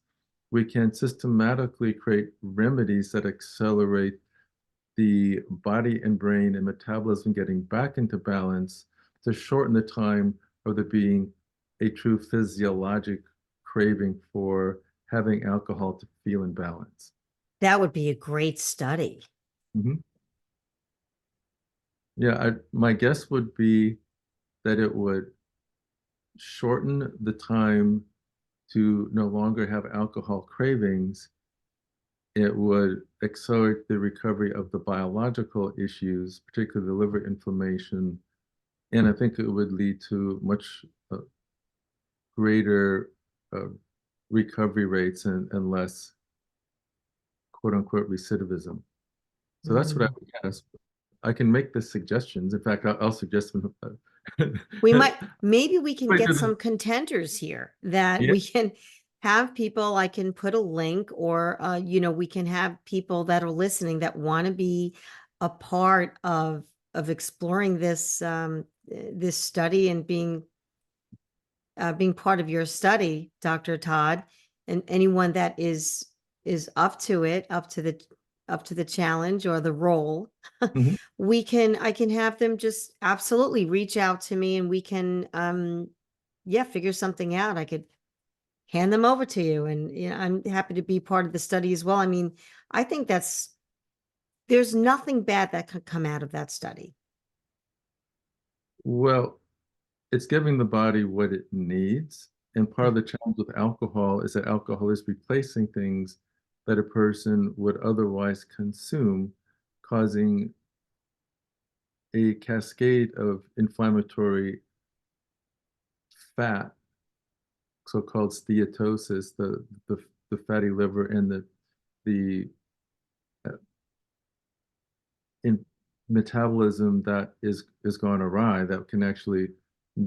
we can systematically create remedies that accelerate the body and brain and metabolism getting back into balance to shorten the time of there being a true physiologic craving for having alcohol to feel in balance. That would be a great study. Mhm. Yeah, my guess would be that it would shorten the time to no longer have alcohol cravings. It would accelerate the recovery of the biological issues, particularly the liver inflammation, and I think it would lead to much greater uh, recovery rates and less quote unquote recidivism. So that's what I Mm. would guess. I can make the suggestions. In fact, I'll suggest them. Maybe we can Wait, get some contenders here that yeah. we can have people. I can put a link, or we can have people that are listening that want to be a part of exploring this study and being part of your study, Dr. Todd, and anyone that is up to it, up to the challenge or the role. Mhm. I can have them just absolutely reach out to me, and we can yeah, figure something out. I could hand them over to you, and I'm happy to be part of the study as well. I mean, I think there's nothing bad that could come out of that study. Well, it's giving the body what it needs. And part Yeah. of the challenge with alcohol is that alcohol is replacing things that a person would otherwise consume, causing a cascade of inflammatory fat, so-called steatosis, the fatty liver and the uh, in metabolism that is gone awry that can actually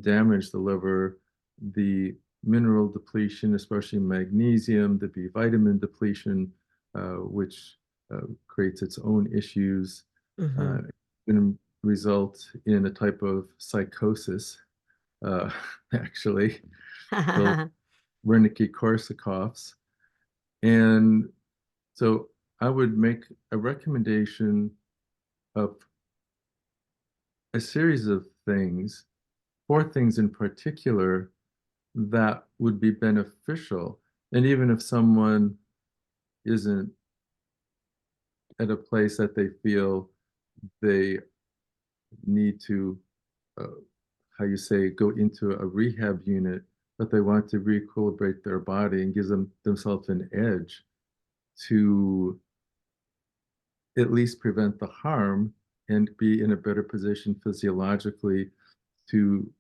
damage the liver, the mineral depletion, especially magnesium, the B vitamin depletion, which creates its own issues, Hmm. can result in a type of psychosis, actually, called Wernicke-Korsakoff's. And so I would make a recommendation of a series of things, four things in particular, that would be beneficial. And even if someone isn't at a place that they feel they need to, uh, how you say, go into a rehab unit, but they want to re-equilibrate their body and gives themselves an edge to at least prevent the harm and be in a better position physiologically to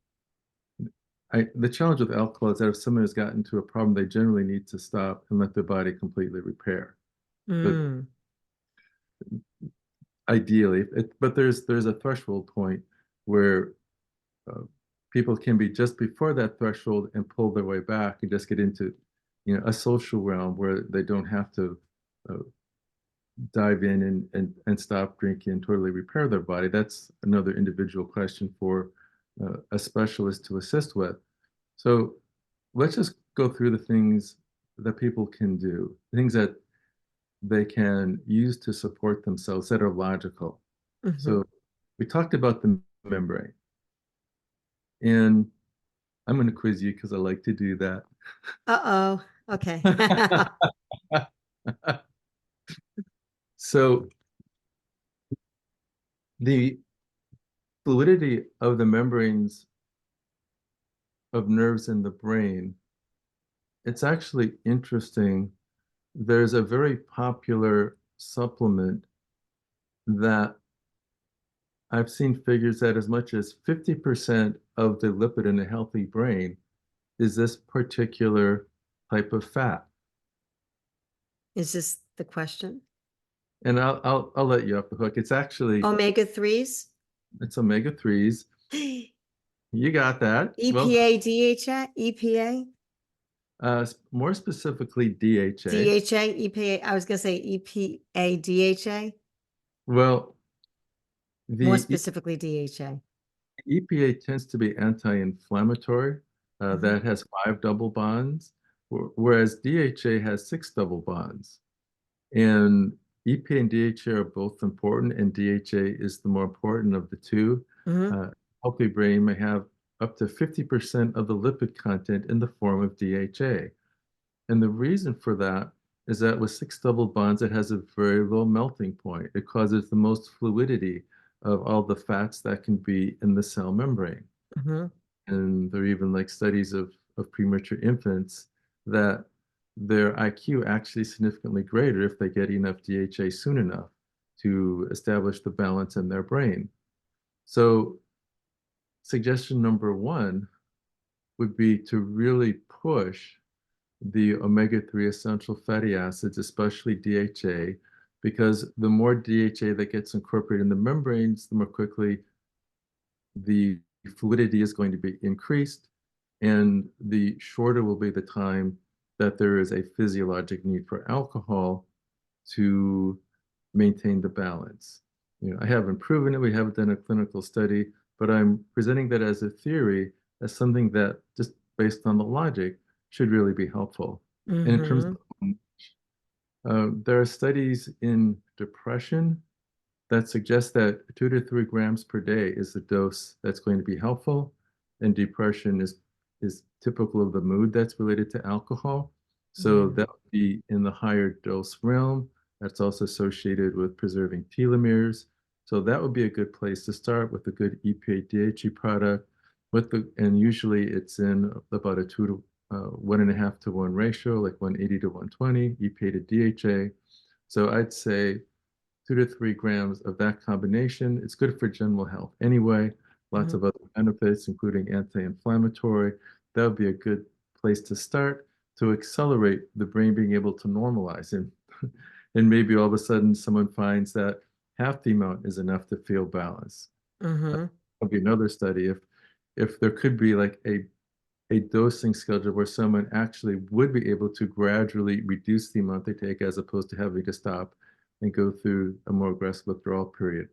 the challenge with alcohol is that if someone has gotten to a problem, they generally need to stop and let their body completely repair. But Mm. ideally, but there's a threshold point where uh, people can be just before that threshold and pull their way back and just get into, a social realm where they don't have to uh, dive in and stop drinking and totally repair their body. That's another individual question for a specialist to assist with. So let's just go through the things that people can do, things that they can use to support themselves that are logical. Hmm. So we talked about the membrane, and I'm going to quiz you because I like to do that. Uh-oh. Okay. So the fluidity of the membranes of nerves in the brain, it's actually interesting. There's a very popular supplement that I've seen figures that as much as 50% of the lipid in a healthy brain is this particular type of fat. Is this the question? And I'll let you off the hook. Omega 3s? It's omega 3s. You got that. Well, EPA, DHA, EPA, more specifically DHA. DHA, EPA. I was going to say EPA, DHA, Well, more the specifically DHA. EPA tends to be anti-inflammatory. Mhm. That has 5 double bonds, whereas DHA has 6 double bonds. And EPA and DHA are both important, and DHA is the more important of the two. Mhm. Healthy brain may have up to 50% of the lipid content in the form of DHA. And the reason for that is that with 6 double bonds, it has a very low melting point. It causes the most fluidity of all the fats that can be in the cell membrane. Mhm. And there are even like studies of premature infants that their IQ actually significantly greater if they get enough DHA soon enough to establish the balance in their brain. So suggestion number one would be to really push the omega-3 essential fatty acids, especially DHA, because the more DHA that gets incorporated in the membranes, the more quickly the fluidity is going to be increased, and the shorter will be the time that there is a physiologic need for alcohol to maintain the balance. I haven't proven it, we haven't done a clinical study, but I'm presenting that as a theory, as something that just based on the logic should really be helpful. And in terms Mhm. of, there are studies in depression that suggests that 2 to 3 grams per day is the dose that's going to be helpful. And depression is typical of the mood that's related to alcohol. So Mhm. that would be in the higher dose realm. That's also associated with preserving telomeres. So that would be a good place to start with a good EPA DHE product. And usually it's in about a 1.5 to 1 ratio, like 180 to 120, EPA to DHA. So I'd say 2 to 3 grams of that combination. It's good for general health anyway. Lots Mhm. of other benefits, including anti-inflammatory. That would be a good place to start to accelerate the brain being able to normalize. And maybe all of a sudden someone finds that half the amount is enough to feel balanced. Mhm. There'll be another study if there could be like a dosing schedule where someone actually would be able to gradually reduce the amount they take as opposed to having to stop and go through a more aggressive withdrawal period.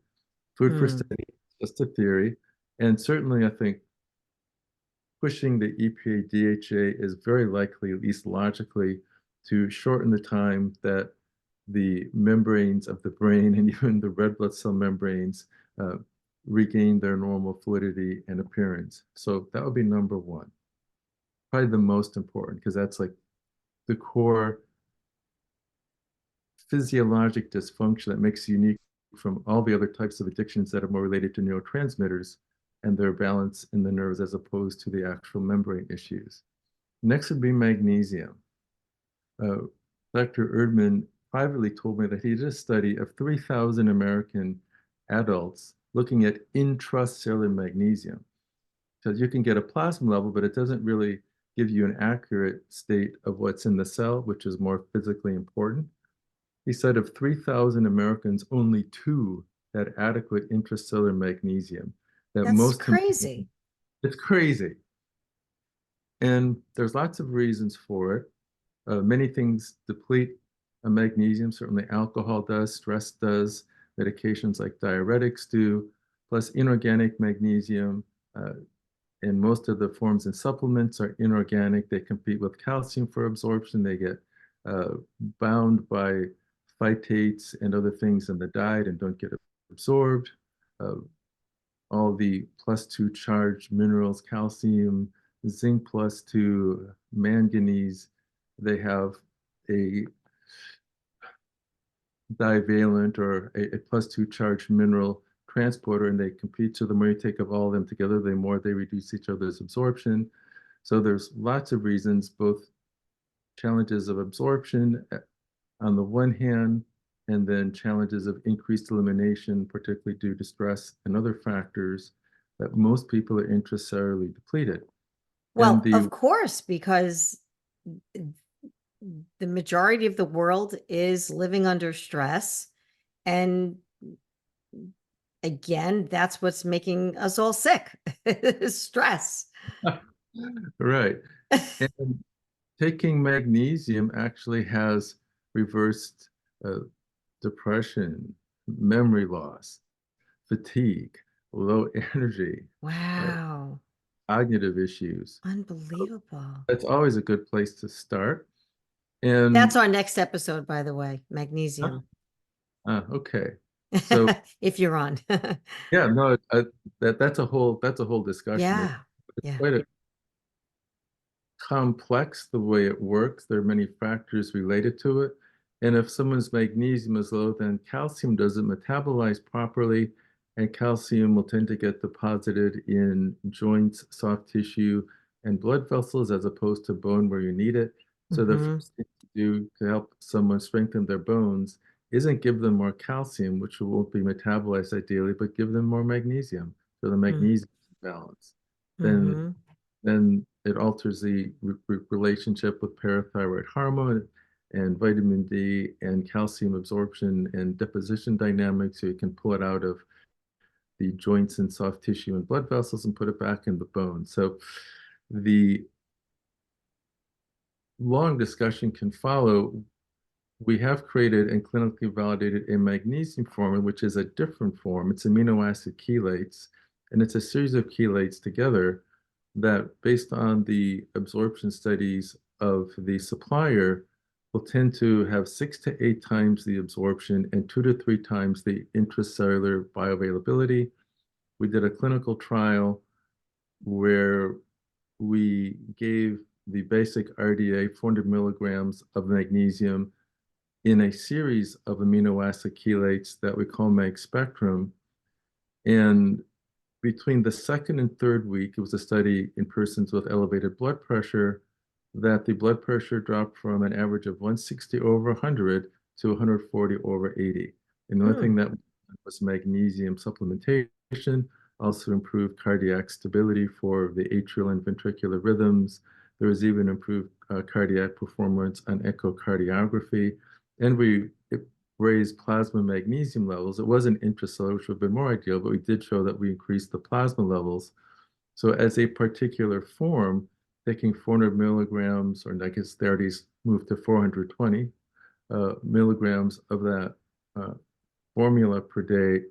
Food for Mm. study, just a theory. And certainly, I think pushing the EPA DHA is very likely, at least logically, to shorten the time that the membranes of the brain and even the red blood cell membranes uh, regain their normal fluidity and appearance. So that would be number one, probably the most important, because that's like the core physiologic dysfunction that makes you unique from all the other types of addictions that are more related to neurotransmitters and their balance in the nerves as opposed to the actual membrane issues. Next would be magnesium. Uh, Dr. Erdman privately told me that he did a study of 3,000 American adults looking at intracellular magnesium. So you can get a plasma level, but it doesn't really give you an accurate state of what's in the cell, which is more physically important. He said of 3,000 Americans, only 2 had adequate intracellular magnesium. That That's most, crazy. it's crazy. And there's lots of reasons for it. Many things deplete magnesium. Certainly alcohol does, stress does, medications like diuretics do, plus inorganic magnesium. And most of the forms in supplements are inorganic. They compete with calcium for absorption. They get uh, bound by phytates and other things in the diet and don't get absorbed. Uh, all the +2 charged minerals, calcium, zinc +2, manganese, they have a divalent or a +2 charged mineral transporter, and they compete. So the more you take of all of them together, the more they reduce each other's absorption. So there's lots of reasons, both challenges of absorption on the one hand, and then challenges of increased elimination, particularly due to stress and other factors, that most people are intracellularly depleted. And Well, the of course, because the majority of the world is living under stress. And again, that's what's making us all sick, stress. right. And taking magnesium actually has reversed uh, depression, memory loss, fatigue, low energy, uh, Wow. cognitive issues. Unbelievable. That's always a good place to start. And That's our next episode, by the way, magnesium. okay, so If you're on. yeah, no, that's a whole discussion. Yeah. It's Yeah. quite a complex the way it works. There are many factors related to it. And if someone's magnesium is low, then calcium doesn't metabolize properly, and calcium will tend to get deposited in joints, soft tissue, and blood vessels as opposed to bone where you need it. So the Hmm. first thing to do to help someone strengthen their bones isn't give them more calcium, which won't be metabolized ideally, but give them more magnesium. So the magnesium is balanced. Then Hmm. then it alters the relationship with parathyroid hormone and vitamin D and calcium absorption and deposition dynamics, so you can pull it out of the joints and soft tissue and blood vessels and put it back in the bone. So the long discussion can follow. We have created and clinically validated a magnesium formula, which is a different form. It's amino acid chelates, and it's a series of chelates together that, based on the absorption studies of the supplier, will tend to have 6 to 8 times the absorption and 2 to 3 times the intracellular bioavailability. We did a clinical trial where we gave the basic RDA 400 milligrams of magnesium in a series of amino acid chelates that we call mag spectrum. And between the second and third week, it was a study in persons with elevated blood pressure, that the blood pressure dropped from an average of 160 over 100 to 140 over 80. And the only thing Hmm. that was magnesium supplementation, also improved cardiac stability for the atrial and ventricular rhythms. There was even improved cardiac performance on echocardiography. And we raised plasma magnesium levels. It wasn't intracellular, which would have been more ideal, but we did show that we increased the plasma levels. So as a particular form, taking 400 milligrams, or I guess they already moved to 420 milligrams of that uh, formula per day,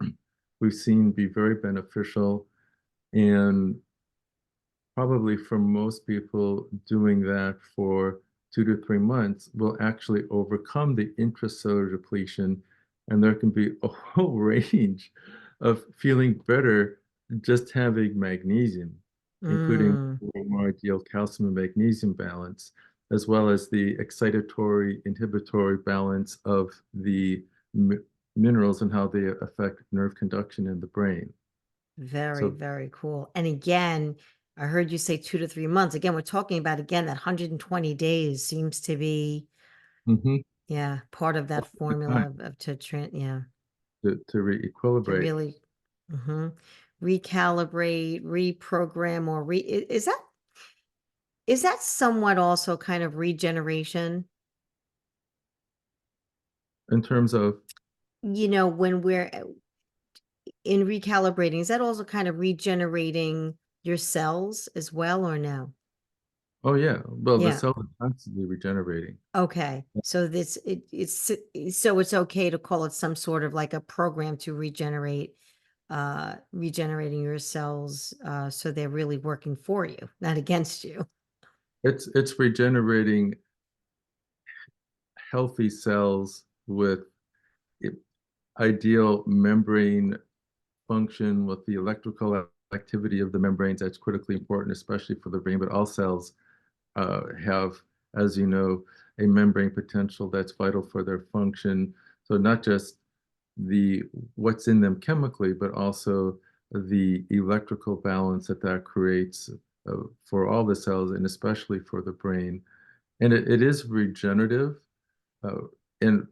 we've seen be very beneficial. And probably for most people, doing that for 2 to 3 months will actually overcome the intracellular depletion. And there can be a whole range of feeling better just having magnesium, including Mm. a more ideal calcium and magnesium balance, as well as the excitatory inhibitory balance of the minerals and how they affect nerve conduction in the brain. Very, So, very cool. And again, I heard you say 2 to 3 months. Again, we're talking about again that 120 days seems to be, mhm, yeah, part of that formula of yeah, to to re-equilibrate. really mhm, recalibrate, reprogram, or is that somewhat also kind of regeneration? In terms of, You know, when we're in recalibrating, is that also kind of regenerating your cells as well, or no? Oh yeah. Well, the Yeah. cell is constantly regenerating. Okay. So so it's okay to call it some sort of like a program to regenerating your cells, so they're really working for you, not against you. It's regenerating healthy cells with ideal membrane function, with the electrical activity of the membranes that's critically important, especially for the brain. But all cells have, as you know, a membrane potential that's vital for their function. So not just the what's in them chemically, but also the electrical balance that that creates for all the cells, and especially for the brain. And it is regenerative, uh, and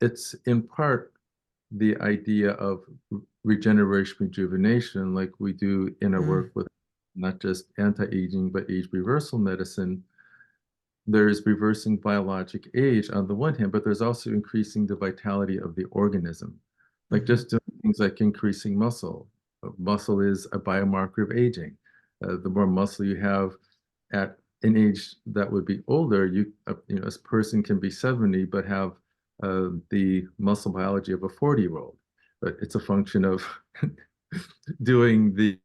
it's in part the idea of regeneration, rejuvenation, like we do in our Mm, work with not just anti-aging, but age reversal medicine. There's reversing biologic age on the one hand, but there's also increasing the vitality of the organism. Like hmm. just doing things like increasing muscle. Muscle is a biomarker of aging. The more muscle you have at an age that would be older, a person can be 70 but have the muscle biology of a 40-year-old. But it's a function of doing the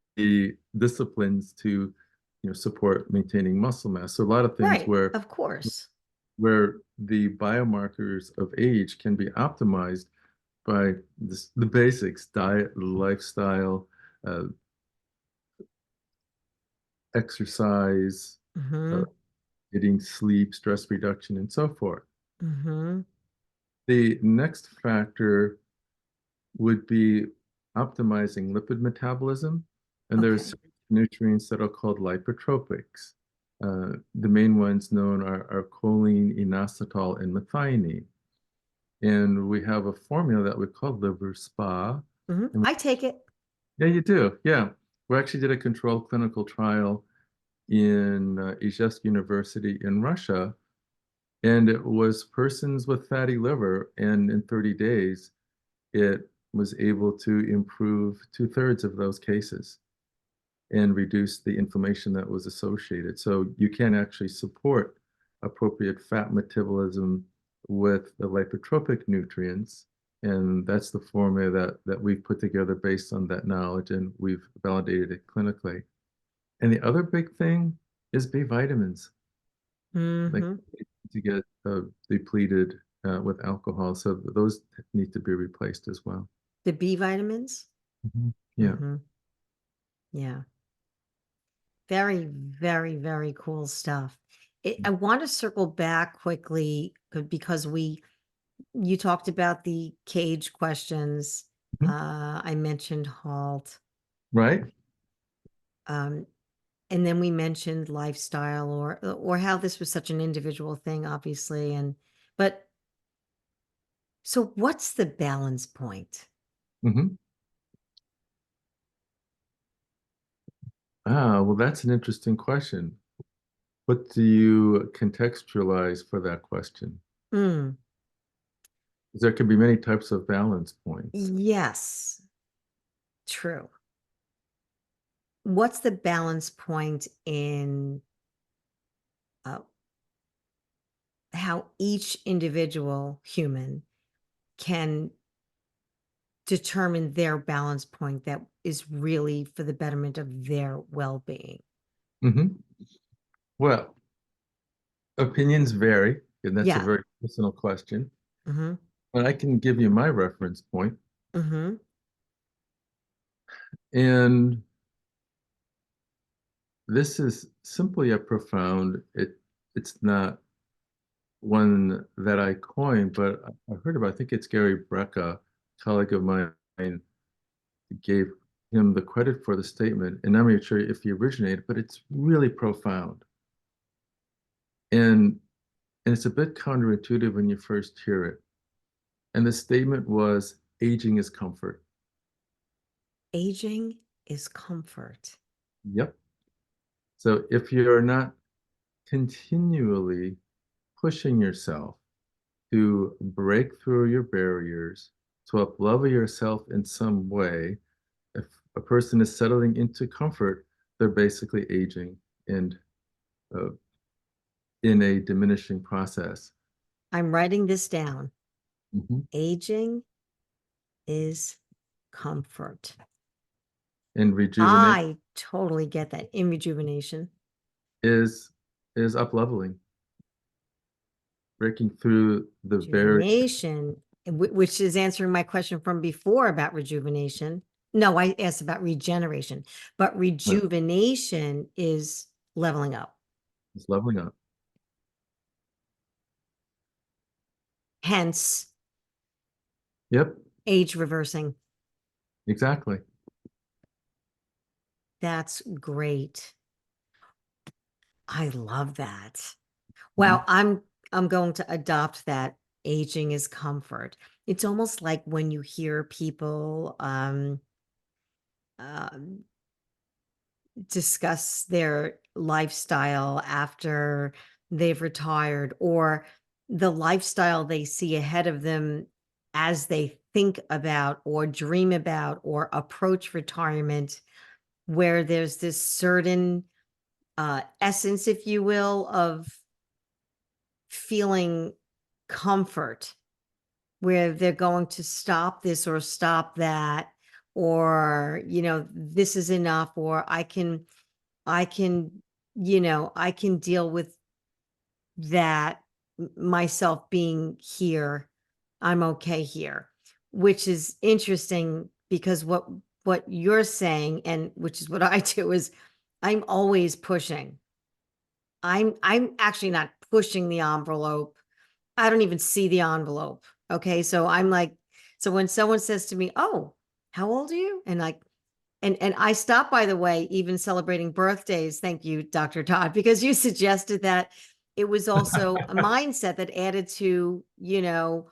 disciplines to support maintaining muscle mass. So a lot of things Right. where Of course. the biomarkers of age can be optimized by the basics: diet, lifestyle, uh, exercise, uh, Mm-hmm. getting sleep, stress reduction, and so forth. Mm-hmm. The next factor would be optimizing lipid metabolism. And there's Okay. nutrients that are called lipotropics. The main ones known are choline, inositol, and methionine. And we have a formula that we call liver spa. Hmm. And I take it. yeah, you do. Yeah. We actually did a controlled clinical trial in Ijevsk University in Russia. And it was persons with fatty liver. And in 30 days, it was able to improve two-thirds of those cases and reduce the inflammation that was associated. So you can actually support appropriate fat metabolism with the lipotropic nutrients. And that's the formula that we've put together based on that knowledge, and we've validated it clinically. And the other big thing is B vitamins, like Mm-hmm. to get depleted with alcohol. So those need to be replaced as well. The B vitamins. Yeah. Mm-hmm. Yeah. Very, very, very cool stuff. I want to circle back quickly because you talked about the cage questions. Mhm. I mentioned halt. Right? Um, and then we mentioned lifestyle or how this was such an individual thing, obviously. But so what's the balance point? Hmm. Well, that's an interesting question. What do you contextualize for that question? Mm, 'Cause there can be many types of balance points. yes, true. What's the balance point in uh, how each individual human can determine their balance point that is really for the betterment of their well-being? Hmm. Well, opinions vary, and that's a Yeah. very personal question. Mm-hmm. But I can give you my reference point, Mm-hmm. and this is simply a profound. It's not one that I coined, but I heard about. I think it's Gary Brecka, a colleague of mine, gave him the credit for the statement, and I'm not sure if he originated, but it's really profound. And and it's a bit counterintuitive when you first hear it. And the statement was, aging is comfort. Aging is comfort. Yep. So if you're not continually pushing yourself to break through your barriers, to up-level yourself in some way. If a person is settling into comfort, they're basically aging and in a diminishing process. I'm writing this down. Mhm. Aging is comfort. And rejuvenate I totally get that. In rejuvenation. is up-leveling, breaking through the barrier. Rejuvenation, which is answering my question from before about rejuvenation. No, I asked about regeneration, but rejuvenation is leveling up. It's leveling up. Hence, Yep, age reversing. exactly. That's great. I love that. Mhm. Wow, I'm going to adopt that. Aging is comfort. It's almost like when you hear people um discuss their lifestyle after they've retired, or the lifestyle they see ahead of them as they think about or dream about or approach retirement, where there's this certain essence, if you will, of feeling comfort, where they're going to stop this or stop that, or this is enough, or I can I can deal with that, myself being here. I'm okay here, which is interesting because what you're saying, and which is what I do, is I'm always pushing. I'm actually not pushing the envelope. I don't even see the envelope. Okay. So I'm like, so when someone says to me, "Oh, how old are you?" And like, and I stop, by the way, even celebrating birthdays. Thank you, Dr. Todd, because you suggested that it was also a mindset that added to, you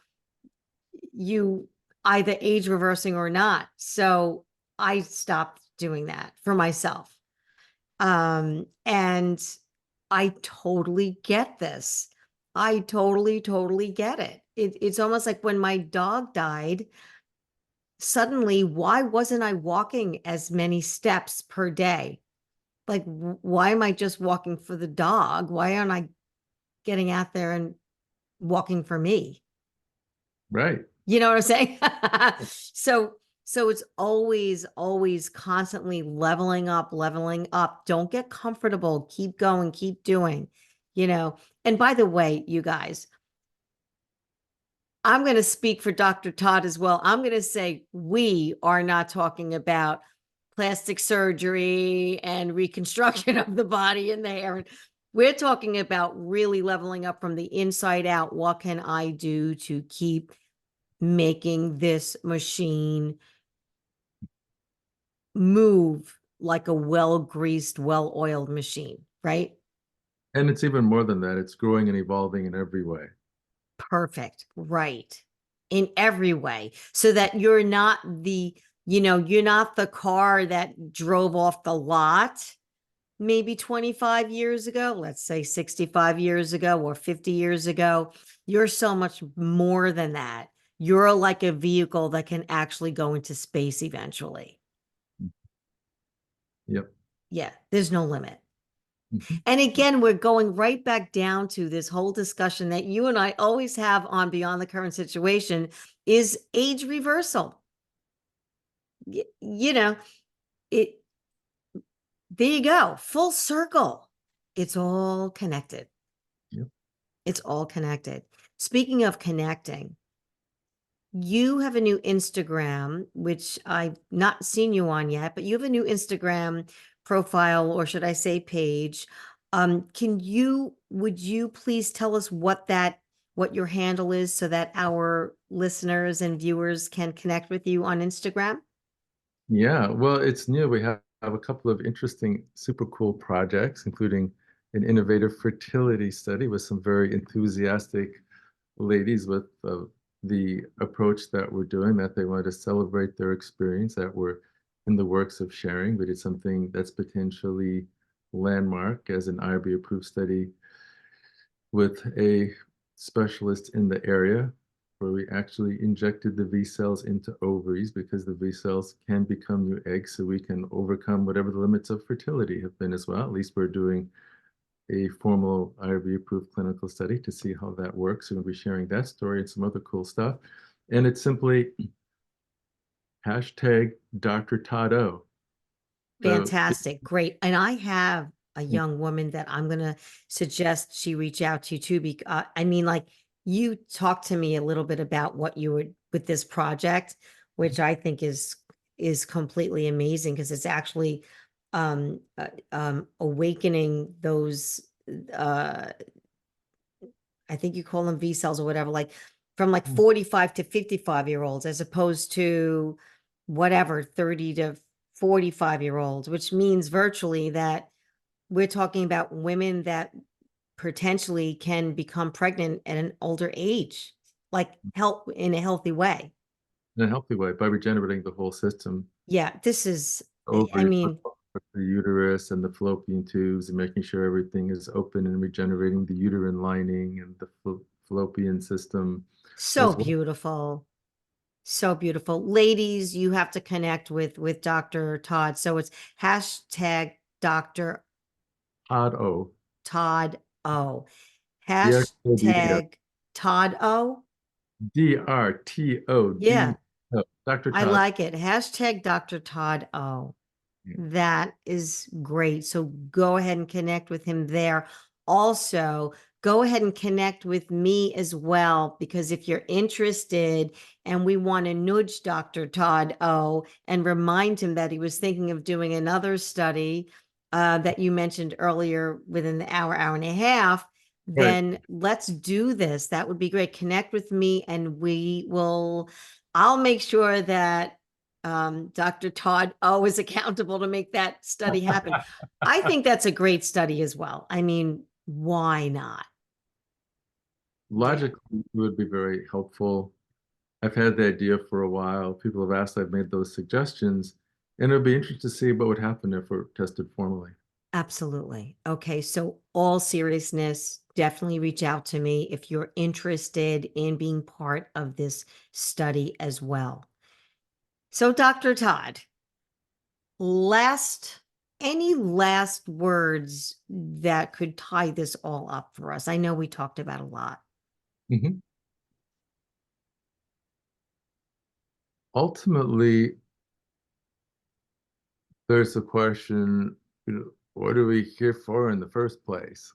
either age reversing or not. So I stopped doing that for myself. And I totally get this. I totally get it. It's almost like when my dog died, suddenly, why wasn't I walking as many steps per day? Like, why am I just walking for the dog? Why aren't I getting out there and walking for me? Right. You know what I'm saying? So it's always constantly leveling up, leveling up. Don't get comfortable. Keep going, keep doing, you know. And by the way, you guys, I'm going to speak for Dr. Todd as well. I'm going to say we are not talking about plastic surgery and reconstruction of the body and the hair. We're talking about really leveling up from the inside out. What can I do to keep making this machine move like a well-greased, well-oiled machine, right? And it's even more than that. It's growing and evolving in every way. Perfect. Right. In every way. So that you're not you're not the car that drove off the lot maybe 25 years ago, let's say 65 years ago or 50 years ago. You're so much more than that. You're like a vehicle that can actually go into space eventually. Yep. Yeah, there's no limit. Mhm. And again, we're going right back down to this whole discussion that you and I always have on Beyond the Current Situation is age reversal. You know, it there you go, full circle. It's all connected. Yep. It's all connected. Speaking of connecting, you have a new Instagram, which I've not seen you on yet, but you have a new Instagram profile, or should I say page. Would you please tell us what your handle is so that our listeners and viewers can connect with you on Instagram? Yeah, well, it's new. We have a couple of interesting, super cool projects, including an innovative fertility study with some very enthusiastic ladies with the approach that we're doing, that they wanted to celebrate their experience, that we're in the works of sharing. We did something that's potentially landmark as an IRB approved study with a specialist in the area. where we actually injected the V cells into ovaries because the V cells can become new eggs, so we can overcome whatever the limits of fertility have been as well. At least we're doing a formal IRB-approved clinical study to see how that works. And we'll be sharing that story and some other cool stuff. And it's simply hashtag Dr. Todd O. So, Fantastic. Great. And I have a young woman that I'm going to suggest she reach out to too. Because I mean, like, you talked to me a little bit about what you were with this project, which I think is completely amazing because it's actually awakening those I think you call them V cells or whatever, like from like 45 to 55-year-olds, as opposed to whatever, 30 to 45-year-olds, which means virtually that we're talking about women that potentially can become pregnant at an older age, like help in a healthy way. in a healthy way, by regenerating the whole system, Yeah, this is, I ovaries, mean, the uterus, and the fallopian tubes, and making sure everything is open and regenerating the uterine lining and the fallopian system so as well. beautiful. So beautiful. Ladies, you have to connect with Dr. Todd. So it's hashtag Dr. Todd O. Todd O. D-R-T-O-D-D-O. Hashtag Todd O. Yeah, D-R-T-O-D-O. Dr. I Todd. like it. Hashtag Dr. Todd O. Yeah. That is great. So go ahead and connect with him there. Also, go ahead and connect with me as well, because if you're interested and we want to nudge Dr. Todd O and remind him that he was thinking of doing another study that you mentioned earlier within the hour and a half, Right. then let's do this. That would be great. Connect with me and I'll make sure that Dr. Todd O is accountable to make that study happen. I think that's a great study as well. I mean, why not? Yeah, Logically, it would be very helpful. I've had the idea for a while. People have asked, I've made those suggestions, and it'll be interesting to see what would happen if we're tested formally. absolutely. Okay, so all seriousness, definitely reach out to me if you're interested in being part of this study as well. So, Dr. Todd, any last words that could tie this all up for us? I know we talked about a lot. Mhm. Ultimately, there's the question, what are we here for in the first place?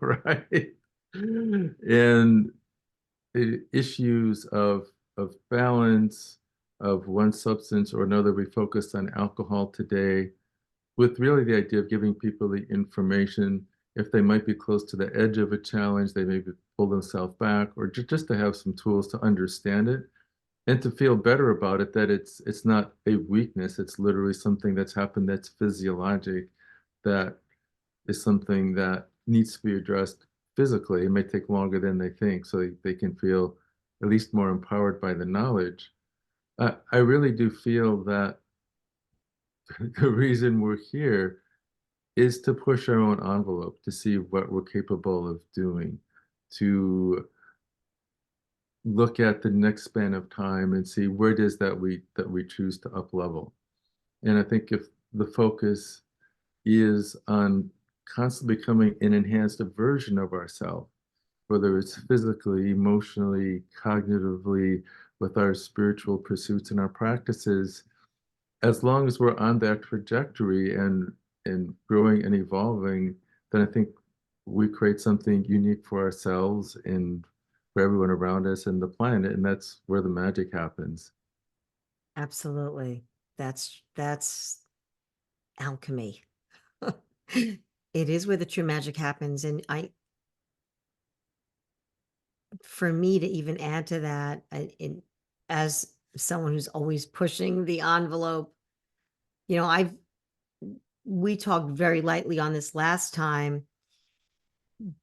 Right? And issues of balance of one substance or another. We focused on alcohol today, with really the idea of giving people the information if they might be close to the edge of a challenge, they maybe pull themselves back, or just to have some tools to understand it and to feel better about it, that it's not a weakness, it's literally something that's happened that's physiologic, that is something that needs to be addressed physically. It may take longer than they think, so they can feel at least more empowered by the knowledge. I really do feel that the reason we're here is to push our own envelope, to see what we're capable of doing, to look at the next span of time and see where it is that we choose to up level. And I think if the focus is on constantly becoming an enhanced version of ourselves, whether it's physically, emotionally, cognitively, with our spiritual pursuits and our practices, as long as we're on that trajectory and growing and evolving, then I think we create something unique for ourselves and for everyone around us and the planet, and that's where the magic happens. Absolutely. That's alchemy. It is where the true magic happens. And for me to even add to that, as someone who's always pushing the envelope, you know, we talked very lightly on this last time,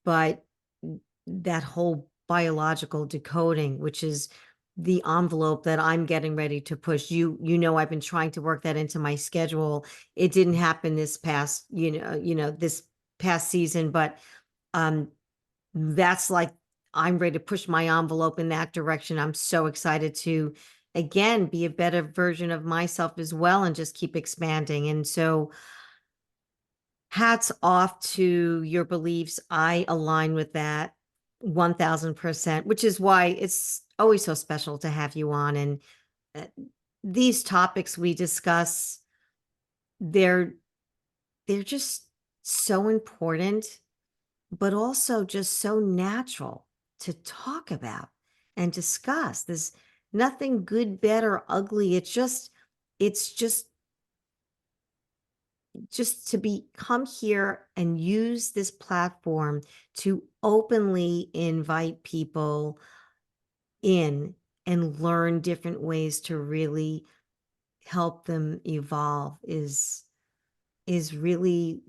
but that whole biological decoding, which is the envelope that I'm getting ready to push. You know, I've been trying to work that into my schedule. It didn't happen this past, this past season, but that's like I'm ready to push my envelope in that direction. I'm so excited to, again, be a better version of myself as well and just keep expanding. And so hats off to your beliefs. I align with that 1000%, which is why it's always so special to have you on. And uh, these topics we discuss, they're just so important, but also just so natural to talk about and discuss. There's nothing good, bad, or ugly. It's just to come here and use this platform to openly invite people in and learn different ways to really help them evolve is really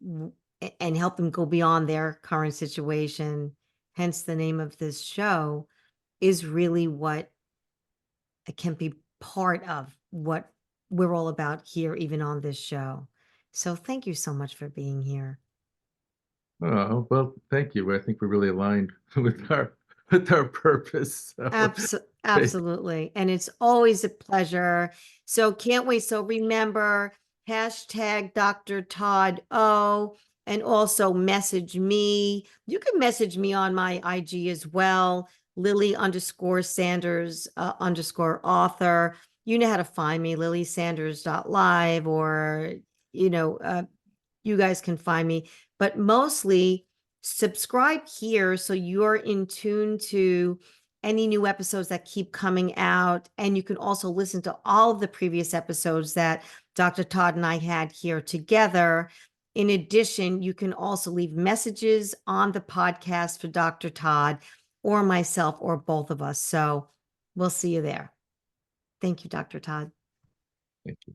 and help them go beyond their current situation, hence the name of this show, is really what it can be part of what we're all about here, even on this show. So thank you so much for being here. Oh, well, thank you. I think we're really aligned with our purpose. So, thank Absolutely. And it's always a pleasure. So can't wait. So remember, hashtag Dr. Todd O, and also message me. You can message me on my IG as well, Lily_Sanders _author. You know how to find me, lilysanders.live, or, you guys can find me, but mostly subscribe here so you're in tune to any new episodes that keep coming out. And you can also listen to all of the previous episodes that Dr. Todd and I had here together. In addition, you can also leave messages on the podcast for Dr. Todd or myself or both of us. So we'll see you there. Thank you, Dr. Todd. you.